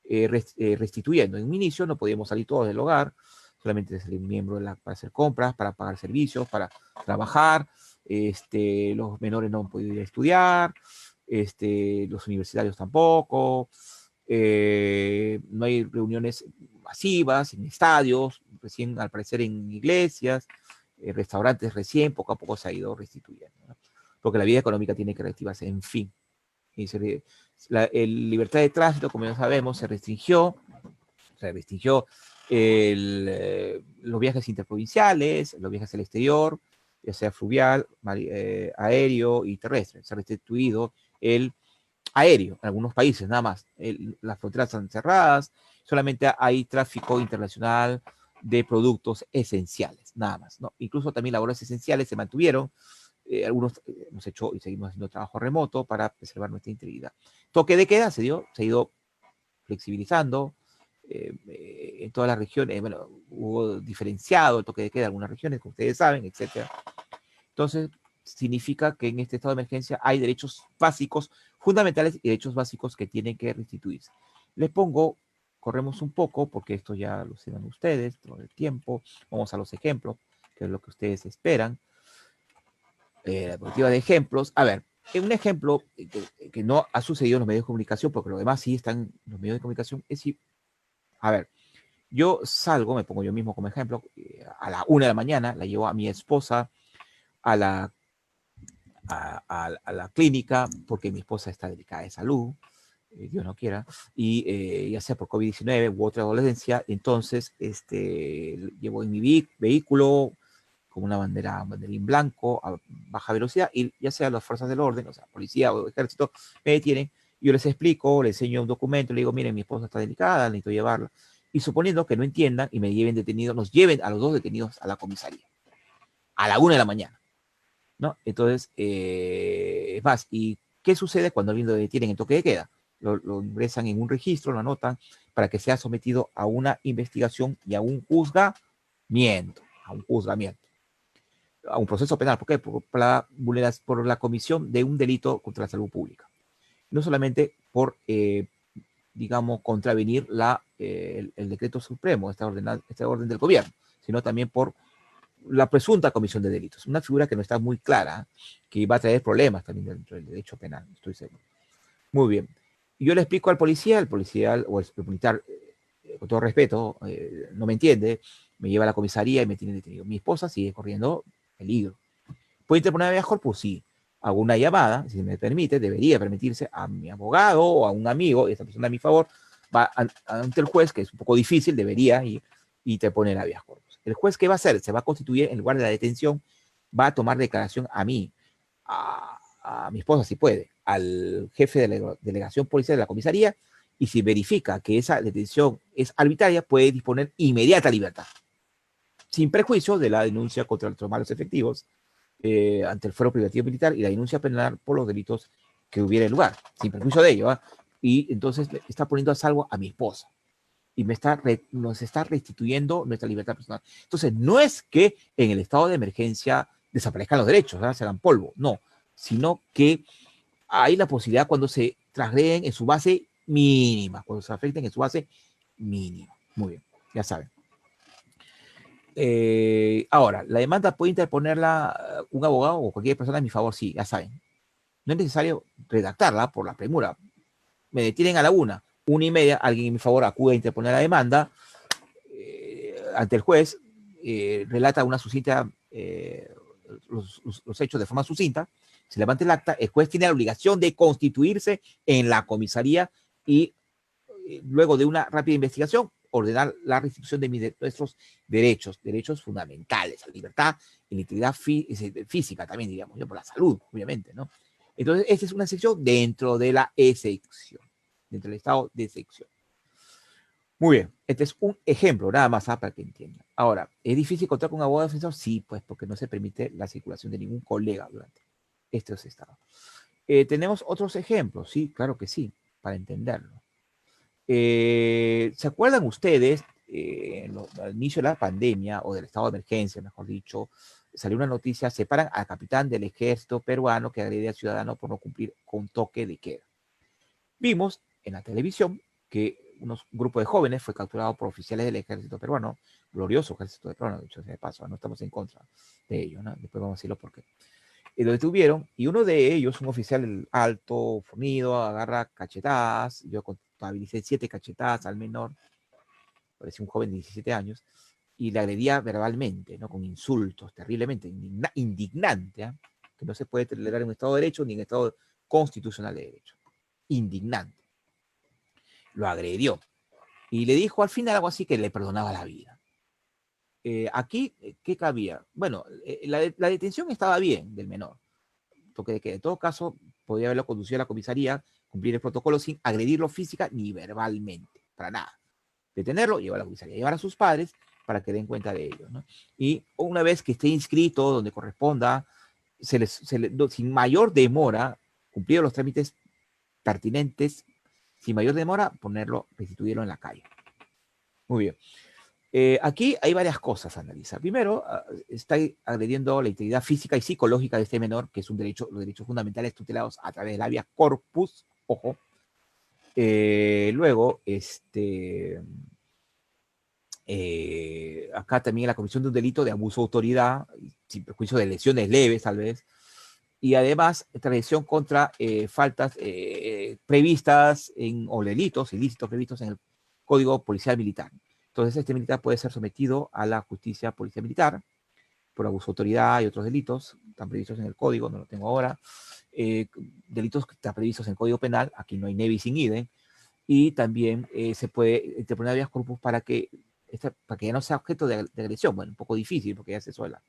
restituyendo. En un inicio no podíamos salir todos del hogar, solamente salir un miembro para hacer compras, para pagar servicios, para trabajar, los menores no han podido ir a estudiar, los universitarios tampoco, no hay reuniones masivas en estadios, recién al parecer en iglesias, restaurantes recién, poco a poco se ha ido restituyendo, ¿no? Porque la vida económica tiene que reactivarse, en fin. Y el libertad de tránsito, como ya sabemos, se restringió los viajes interprovinciales, los viajes al exterior, ya sea fluvial, aéreo y terrestre. Se ha restituido el aéreo en algunos países, nada más. Las fronteras están cerradas, solamente hay tráfico internacional de productos esenciales, nada más, ¿no? Incluso también labores esenciales se mantuvieron. Algunos hemos hecho y seguimos haciendo trabajo remoto para preservar nuestra integridad. Toque de queda se ha ido flexibilizando en todas las regiones. Bueno, hubo diferenciado el toque de queda en algunas regiones, como ustedes saben, etcétera. Entonces, significa que en este estado de emergencia hay derechos básicos, fundamentales y derechos básicos que tienen que restituirse. Les pongo, corremos un poco, porque esto ya lo saben ustedes, todo el tiempo. Vamos a los ejemplos, que es lo que ustedes esperan. La diapositiva de ejemplos. A ver, un ejemplo que no ha sucedido en los medios de comunicación, porque lo demás sí están en los medios de comunicación, es si, a ver, yo salgo, me pongo yo mismo como ejemplo, a la 1 de la mañana, la llevo a mi esposa a la, a la clínica, porque mi esposa está delicada de salud, Dios no quiera, y ya sea por COVID-19 u otra dolencia, entonces llevo en mi vehículo con una bandera, un banderín blanco a baja velocidad, y ya sea las fuerzas del orden, o sea, policía o ejército, me detienen, yo les explico, les enseño un documento, le digo, miren, mi esposa está delicada, necesito llevarla, y suponiendo que no entiendan y me lleven detenido, nos lleven a los 2 detenidos a la comisaría, a la 1 de la mañana, ¿no? Entonces, es más, ¿y qué sucede cuando alguien lo detienen en toque de queda? Lo ingresan en un registro, lo anotan, para que sea sometido a una investigación y a un juzgamiento. juzgamiento, a un juzgamiento, a un proceso penal. ¿Por qué? Por la comisión de un delito contra la salud pública. No solamente por, digamos, contravenir el decreto supremo, esta orden del gobierno, sino también por la presunta comisión de delitos. Una figura que no está muy clara, que va a traer problemas también dentro del derecho penal, estoy seguro. Muy bien. Yo le explico al policía o el militar, con todo respeto, no me entiende, me lleva a la comisaría y me tiene detenido. Mi esposa sigue corriendo peligro. ¿Puede interponer habeas corpus? Sí. Hago una llamada, si me permite, debería permitirse a mi abogado o a un amigo, esta persona a mi favor, va ante el juez, que es un poco difícil, debería ir y te pone el habeas corpus. ¿El juez qué va a hacer? Se va a constituir en lugar de la detención, va a tomar declaración a mí, a mi esposa si puede, al jefe de la delegación policial de la comisaría, y si verifica que esa detención es arbitraria, puede disponer inmediata libertad, sin prejuicio de la denuncia contra los malos efectivos ante el fuero privativo militar y la denuncia penal por los delitos que hubiera en lugar, sin perjuicio de ello. Y entonces está poniendo a salvo a mi esposa y nos está restituyendo nuestra libertad personal. Entonces, no es que en el estado de emergencia desaparezcan los derechos, se hagan polvo, no, sino que hay la posibilidad cuando se transgreden en su base mínima, cuando se afecten en su base mínima. Muy bien, ya saben. Ahora, la demanda puede interponerla un abogado o cualquier persona a mi favor, sí, ya saben. No es necesario redactarla por la premura. Me detienen a la 1:30, alguien en mi favor acude a interponer la demanda ante el juez, relata una sucinta, los hechos de forma sucinta, se levanta el acta, el juez tiene la obligación de constituirse en la comisaría y luego de una rápida investigación, ordenar la restitución de nuestros derechos fundamentales, la libertad y la integridad física también, digamos, por la salud, obviamente, ¿no? Entonces, esta es una excepción dentro de la excepción, dentro del estado de excepción. Muy bien, este es un ejemplo, nada más para que entiendan. Ahora, ¿es difícil contar con un abogado defensor? Sí, pues porque no se permite la circulación de ningún colega durante estos estados. ¿Tenemos otros ejemplos? Sí, claro que sí, para entenderlo. ¿Se acuerdan ustedes, al inicio de la pandemia o del estado de emergencia, mejor dicho, salió una noticia, separan al capitán del ejército peruano que agrede a ciudadanos por no cumplir con toque de queda? Vimos en la televisión que un grupo de jóvenes fue capturado por oficiales del ejército peruano, glorioso ejército peruano, dicho sea de paso, no estamos en contra de ello, ¿no? Después vamos a decirlo por qué. Lo detuvieron y uno de ellos, un oficial alto, fornido, agarra cachetadas. Yo contabilicé 7 cachetadas al menor, parecía un joven de 17 años, y le agredía verbalmente, ¿no? Con insultos, terriblemente, indignante, ¿eh? Que no se puede tolerar en un Estado de Derecho ni en un Estado constitucional de Derecho. Indignante. Lo agredió y le dijo al final algo así que le perdonaba la vida. Aquí, ¿qué cabía? Bueno, la detención estaba bien del menor, porque en todo caso podría haberlo conducido a la comisaría, cumplir el protocolo sin agredirlo física ni verbalmente, para nada. Detenerlo, llevar a la comisaría, llevar a sus padres para que den cuenta de ello, ¿no? Y una vez que esté inscrito donde corresponda, sin mayor demora, cumplido los trámites pertinentes, sin mayor demora, restituirlo en la calle. Muy bien. Aquí hay varias cosas a analizar. Primero, está agrediendo la integridad física y psicológica de este menor, que es los derechos fundamentales tutelados a través del habeas corpus, ojo. Luego, acá también la comisión de un delito de abuso de autoridad, sin perjuicio de lesiones leves, tal vez. Y además, traición contra faltas previstas o delitos ilícitos previstos en el Código Policial Militar. Entonces, este militar puede ser sometido a la justicia policial militar por abuso de autoridad y otros delitos, están previstos en el código, no lo tengo ahora, delitos que están previstos en el Código Penal, aquí no hay nevi sin idem, y también se puede interponer habeas corpus para que ya no sea objeto de agresión. Bueno, un poco difícil porque ya se suela.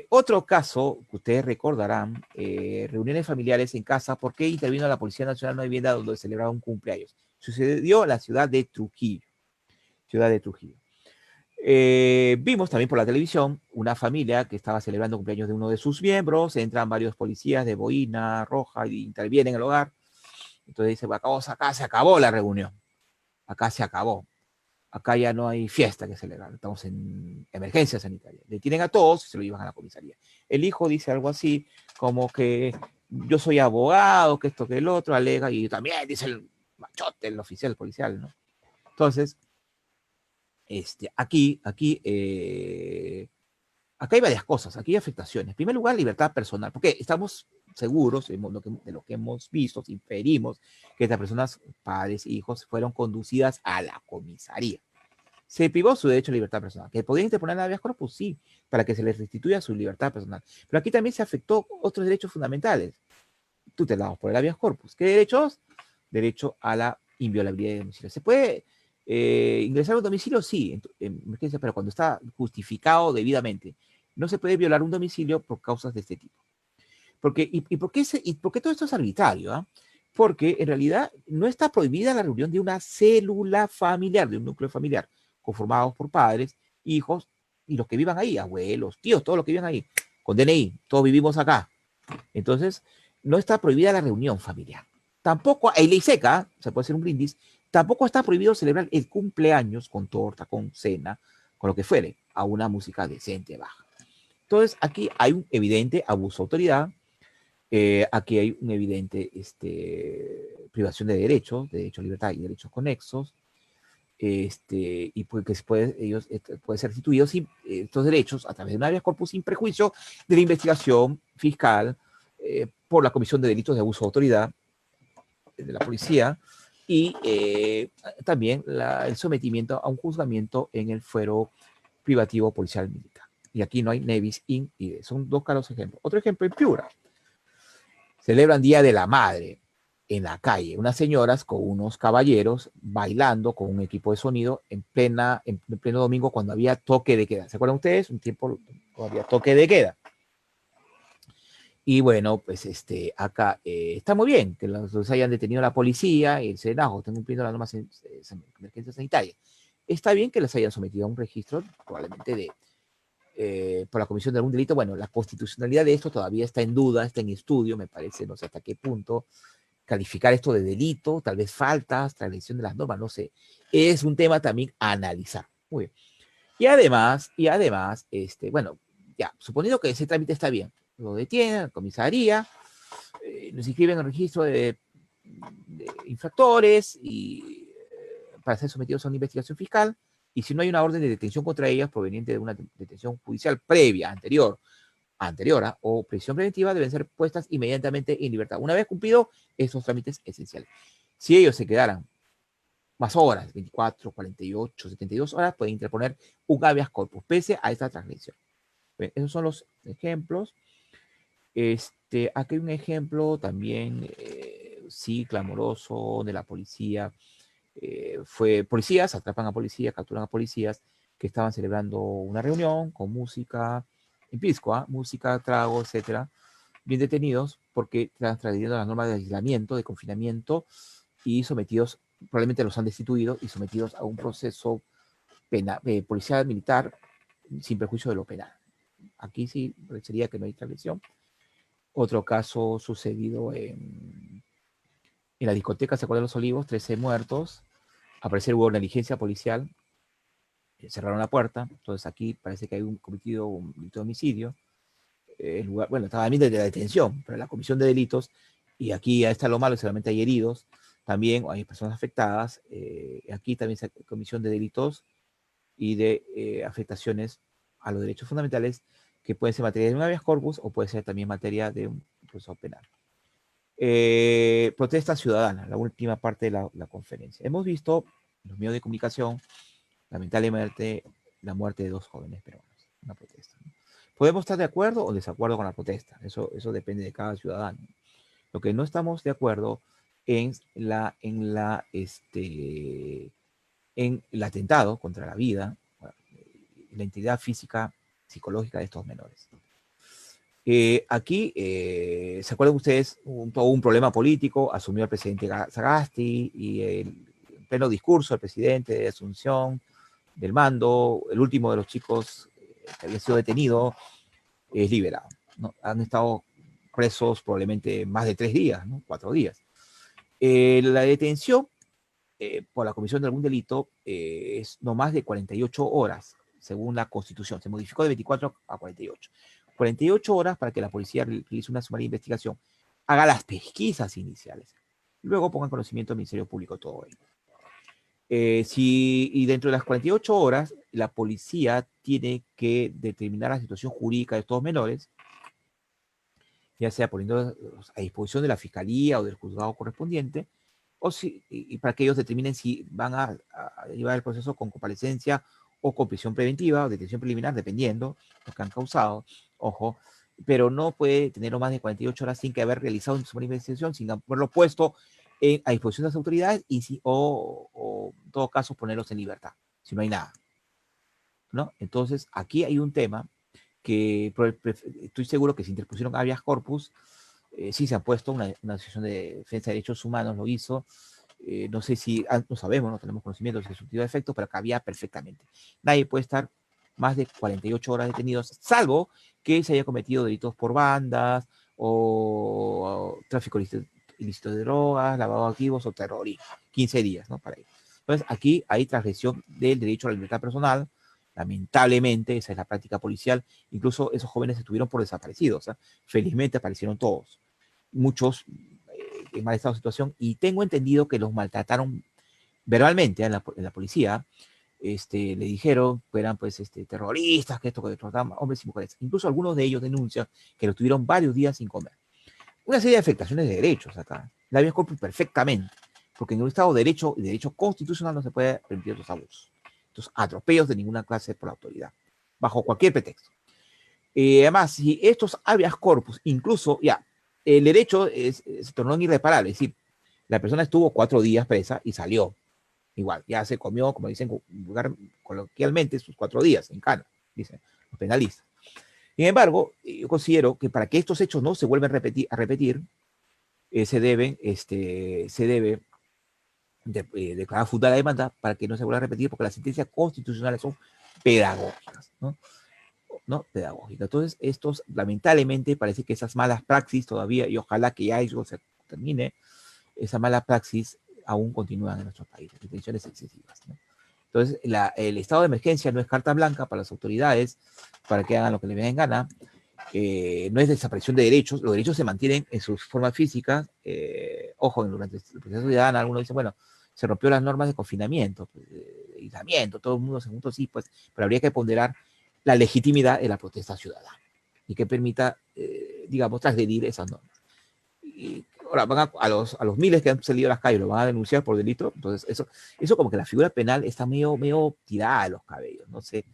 Otro caso que ustedes recordarán, reuniones familiares en casa. ¿Por qué intervino la Policía Nacional de Vivienda donde celebraba un cumpleaños? Sucedió en la ciudad de Trujillo. Vimos también por la televisión una familia que estaba celebrando cumpleaños de uno de sus miembros. Entran varios policías de boina roja y intervienen en el hogar. Entonces dice, acá se acabó la reunión. Acá se acabó. acá ya no hay fiesta que celebrar, estamos en emergencia sanitaria. Detienen a todos y se lo llevan a la comisaría. El hijo dice algo así como que yo soy abogado, que esto, que el otro, alega, y también dice el machote, el oficial policial, ¿no? Entonces, acá hay varias cosas, aquí hay afectaciones. En primer lugar, libertad personal, porque estamos seguros de lo que hemos visto, inferimos que estas personas, padres, hijos, fueron conducidas a la comisaría. Se privó su derecho a libertad personal. ¿Que podían interponer la habeas corpus? Sí, para que se les restituya su libertad personal. Pero aquí también se afectó otros derechos fundamentales, tutelados por el habeas corpus. ¿Qué derechos? Derecho a la inviolabilidad de domicilio. ¿Se puede ingresar a un domicilio? Sí, en emergencia, pero cuando está justificado debidamente. No se puede violar un domicilio por causas de este tipo. ¿Por qué todo esto es arbitrario? ¿Ah? Porque en realidad no está prohibida la reunión de una célula familiar, de un núcleo familiar, conformados por padres, hijos y los que vivan ahí, abuelos, tíos, todos los que vivan ahí, con DNI, todos vivimos acá. Entonces, no está prohibida la reunión familiar. Tampoco, hay ley seca, se puede hacer un brindis, tampoco está prohibido celebrar el cumpleaños con torta, con cena, con lo que fuere, a una música decente, baja. Entonces, aquí hay un evidente abuso de autoridad, aquí hay un evidente privación de derecho a libertad y derechos conexos, y porque ellos pueden ser restituidos estos derechos a través de un habeas corpus sin prejuicio de la investigación fiscal por la comisión de delitos de abuso de autoridad de la policía y también el sometimiento a un juzgamiento en el fuero privativo policial militar. Y aquí no hay nevis in idem. Son dos claros ejemplos. Otro ejemplo en Piura. Celebran Día de la Madre en la calle, unas señoras con unos caballeros bailando con un equipo de sonido en pleno domingo cuando había toque de queda. ¿Se acuerdan ustedes? Un tiempo cuando había toque de queda. Y bueno, pues acá está muy bien que los hayan detenido la policía y el Serenazgo estén cumpliendo las normas de emergencia sanitaria. Está bien que las hayan sometido a un registro, probablemente por la comisión de algún delito. Bueno, la constitucionalidad de esto todavía está en duda, está en estudio, me parece, no sé hasta qué punto calificar esto de delito, tal vez faltas, transgresión de las normas, no sé. Es un tema también a analizar. Muy bien. Y además, bueno, ya, suponiendo que ese trámite está bien, lo detienen, la comisaría, nos inscriben en el registro de infractores y para ser sometidos a una investigación fiscal, y si no hay una orden de detención contra ellas proveniente de una detención judicial previa, anterior o prisión preventiva, deben ser puestas inmediatamente en libertad. Una vez cumplido esos trámites esenciales. Si ellos se quedaran más horas, 24, 48, 72 horas, pueden interponer un habeas corpus, pese a esta transgresión. Bien, esos son los ejemplos. Aquí hay un ejemplo también, sí, clamoroso de la policía. Policías, atrapan a policías, capturan a policías que estaban celebrando una reunión con música en Piscoa, música, trago, etcétera, bien detenidos porque están transgrediendo las normas de aislamiento, de confinamiento y sometidos, probablemente los han destituido y sometidos a un proceso penal, policial militar sin perjuicio de lo penal. Aquí sí parecería que no hay transgresión. Otro caso sucedido en la discoteca, ¿se acuerdan de Los Olivos? 13 muertos. Al parecer hubo negligencia policial, cerraron la puerta, entonces aquí parece que hay cometido un delito de homicidio. El lugar, bueno, estaba bien de la detención, pero la comisión de delitos, y aquí ya está lo malo, solamente hay heridos, también hay personas afectadas, aquí también hay comisión de delitos y de afectaciones a los derechos fundamentales que pueden ser materia de un habeas corpus o puede ser también materia de un proceso penal. Protesta ciudadana, la última parte de la conferencia. Hemos visto en los medios de comunicación, lamentablemente, la muerte de 2 jóvenes peruanos, una protesta. ¿No? Podemos estar de acuerdo o desacuerdo con la protesta, eso depende de cada ciudadano. Lo que no estamos de acuerdo en en el atentado contra la vida, la integridad física, psicológica de estos menores. Aquí, ¿se acuerdan ustedes? Todo un problema político, asumió el presidente Sagasti y el pleno discurso del presidente de Asunción, del mando, el último de los chicos que había sido detenido, es liberado. ¿No? Han estado presos probablemente más de 3 días, ¿no? 4 días. La detención por la comisión de algún delito es no más de 48 horas, según la Constitución. Se modificó de 24 a 48. 48 horas para que la policía realice una sumaria investigación, haga las pesquisas iniciales, luego ponga en conocimiento del Ministerio Público todo ello. Y dentro de las 48 horas, la policía tiene que determinar la situación jurídica de estos menores, ya sea poniendo a disposición de la fiscalía o del juzgado correspondiente, o si, y para que ellos determinen si van a llevar el proceso con comparecencia o con prisión preventiva o detención preliminar, dependiendo de lo que han causado. Ojo, pero no puede tener más de 48 horas sin que haber realizado una investigación, sin haberlo puesto a disposición de las autoridades y o en todo caso ponerlos en libertad, si no hay nada, ¿no? Entonces, aquí hay un tema que estoy seguro que se interpusieron habeas corpus, sí se ha puesto, una asociación de defensa de derechos humanos lo hizo, no sé si, no sabemos, no tenemos conocimiento de si surtió de efecto, pero cabía perfectamente. Nadie puede estar más de 48 horas detenidos, salvo que se haya cometido delitos por bandas, o tráfico ilícito de drogas, lavado de activos o terrorismo. 15 días, ¿no? Para ello. Entonces, aquí hay transgresión del derecho a la libertad personal. Lamentablemente, esa es la práctica policial. Incluso esos jóvenes estuvieron por desaparecidos. ¿Eh? Felizmente aparecieron todos. Muchos en mal estado de situación, y tengo entendido que los maltrataron verbalmente en la policía. Le dijeron que eran pues terroristas, que esto, que trataban hombres y mujeres. Incluso algunos de ellos denuncian que lo tuvieron varios días sin comer. Una serie de afectaciones de derechos acá. La habeas corpus perfectamente, porque en un Estado de derecho y de derecho constitucional no se puede permitir estos abusos, estos atropellos de ninguna clase por la autoridad, bajo cualquier pretexto. Además, si estos habeas corpus, incluso ya, el derecho se tornó irreparable, es decir, la persona estuvo 4 días presa y salió. Igual, ya se comió, como dicen coloquialmente, sus 4 días en cana, dicen los penalistas. Sin embargo, yo considero que para que estos hechos no se vuelvan a repetir, se debe declarar fundada la demanda para que no se vuelva a repetir, porque las sentencias constitucionales son pedagógicas, ¿no? ¿No? Pedagógica. Entonces, estos, lamentablemente, parece que esas malas praxis todavía, y ojalá que ya eso se termine, esa mala praxis aún continúan en nuestro país, detenciones excesivas, ¿no? Entonces, el estado de emergencia no es carta blanca para las autoridades, para que hagan lo que les venga en gana, no es desaparición de derechos, los derechos se mantienen en sus formas físicas, ojo, durante el proceso ciudadano, algunos dicen, bueno, se rompió las normas de confinamiento, pues, de aislamiento, todo el mundo se juntó, sí, pues, pero habría que ponderar la legitimidad de la protesta ciudadana y que permita, digamos, transgredir esas normas. Y ahora van a los miles que han salido a las calles, lo van a denunciar por delito, entonces eso como que la figura penal está medio tirada de los cabellos, no sé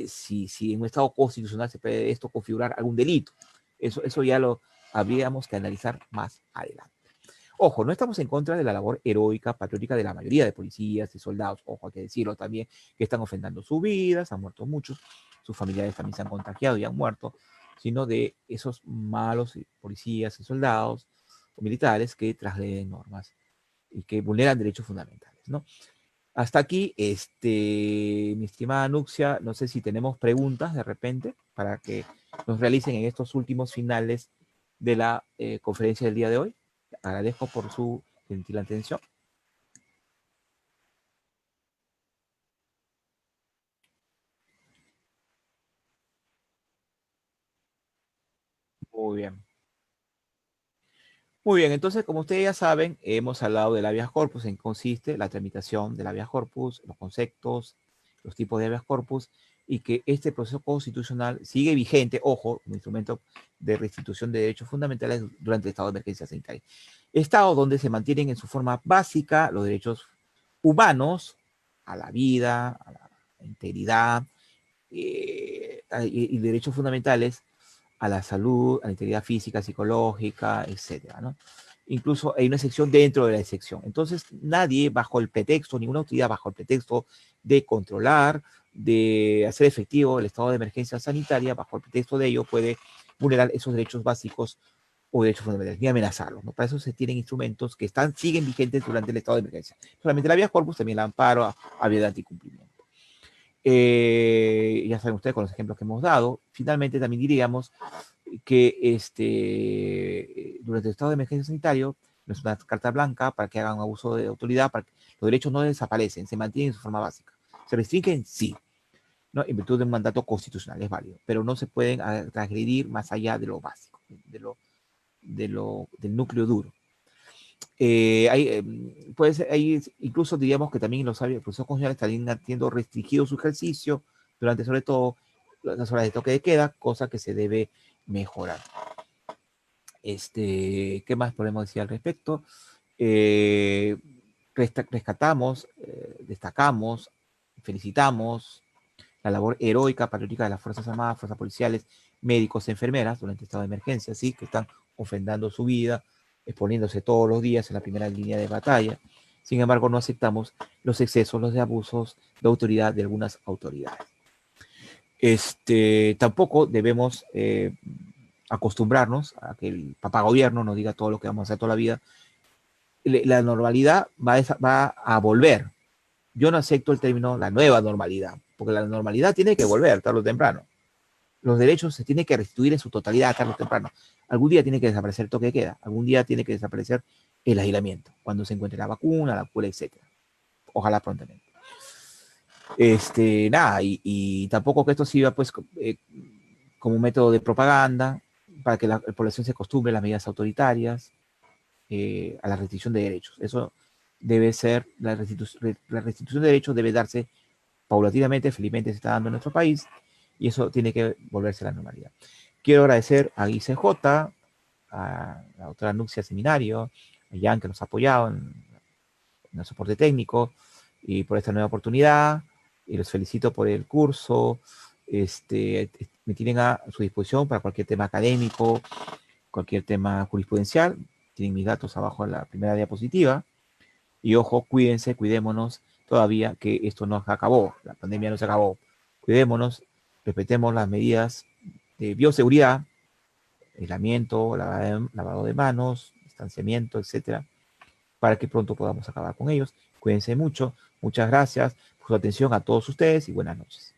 si en un estado constitucional se puede esto configurar algún delito, eso ya lo habríamos que analizar más adelante. Ojo, no estamos en contra de la labor heroica, patriótica de la mayoría de policías y soldados, ojo, hay que decirlo también, que están ofrendando sus vidas, han muerto muchos, sus familiares también se han contagiado y han muerto, sino de esos malos policías y soldados o militares que transgreden normas y que vulneran derechos fundamentales, ¿no? Hasta aquí, mi estimada Nuxia, no sé si tenemos preguntas de repente para que nos realicen en estos últimos finales de la conferencia del día de hoy. Agradezco por su gentil atención. Muy bien. Muy bien, entonces, como ustedes ya saben, hemos hablado del habeas corpus, en qué consiste la tramitación del habeas corpus, los conceptos, los tipos de habeas corpus, y que este proceso constitucional sigue vigente, ojo, como instrumento de restitución de derechos fundamentales durante el estado de emergencia sanitaria. Estado donde se mantienen en su forma básica los derechos humanos a la vida, a la integridad, y derechos fundamentales a la salud, a la integridad física, psicológica, etcétera, ¿no? Incluso hay una sección dentro de la sección. Entonces, nadie bajo el pretexto, ninguna autoridad bajo el pretexto de controlar, de hacer efectivo el estado de emergencia sanitaria, bajo el pretexto de ello, puede vulnerar esos derechos básicos o derechos fundamentales, ni amenazarlos, ¿no? Para eso se tienen instrumentos que siguen vigentes durante el estado de emergencia. Solamente la vía corpus, también el amparo a vía de anticumplimiento. Ya saben ustedes con los ejemplos que hemos dado. Finalmente, también diríamos que durante el estado de emergencia sanitario no es una carta blanca para que hagan un abuso de autoridad, para que Los derechos no desaparecen, se mantienen en su forma básica. ¿Se restringen? Sí, ¿no? En virtud de un mandato constitucional, es válido, pero no se pueden transgredir más allá de lo básico, del núcleo duro. Puede ser, incluso diríamos que también los procesos constitucionales estarían teniendo restringido su ejercicio durante sobre todo las horas de toque de queda, cosa que se debe mejorar. ¿Qué más podemos decir al respecto? Rescatamos, destacamos, felicitamos la labor heroica, patriótica de las Fuerzas Armadas, Fuerzas Policiales, médicos, enfermeras durante el estado de emergencia, ¿sí? Que están ofrendando su vida, exponiéndose todos los días en la primera línea de batalla. Sin embargo, no aceptamos los excesos, los abusos de autoridad de algunas autoridades. Tampoco debemos acostumbrarnos a que el papá gobierno nos diga todo lo que vamos a hacer toda la vida. La normalidad va a volver. Yo no acepto el término la nueva normalidad, porque la normalidad tiene que volver tarde o temprano. Los derechos se tienen que restituir en su totalidad tarde o temprano. Algún día tiene que desaparecer el toque de queda, algún día tiene que desaparecer el aislamiento, cuando se encuentre la vacuna, la cura, etc. Ojalá prontamente. Nada, y tampoco que esto sirva pues como un método de propaganda para que la población se acostumbre a las medidas autoritarias, a la restricción de derechos. Eso debe ser, la restitución de derechos debe darse paulatinamente, felizmente se está dando en nuestro país, y eso tiene que volverse a la normalidad. Quiero agradecer a ICJ, a la doctora Nuxia Seminario, a Jan que nos ha apoyado en el soporte técnico, y por esta nueva oportunidad, y los felicito por el curso. Me tienen a su disposición para cualquier tema académico, cualquier tema jurisprudencial. Tienen mis datos abajo en la primera diapositiva. Y ojo, cuídense, cuidémonos todavía, que esto no acabó, la pandemia no se acabó. Cuidémonos, respetemos las medidas de bioseguridad, aislamiento, lavado de manos, distanciamiento, etcétera, para que pronto podamos acabar con ellos. Cuídense mucho, muchas gracias por su atención a todos ustedes y buenas noches.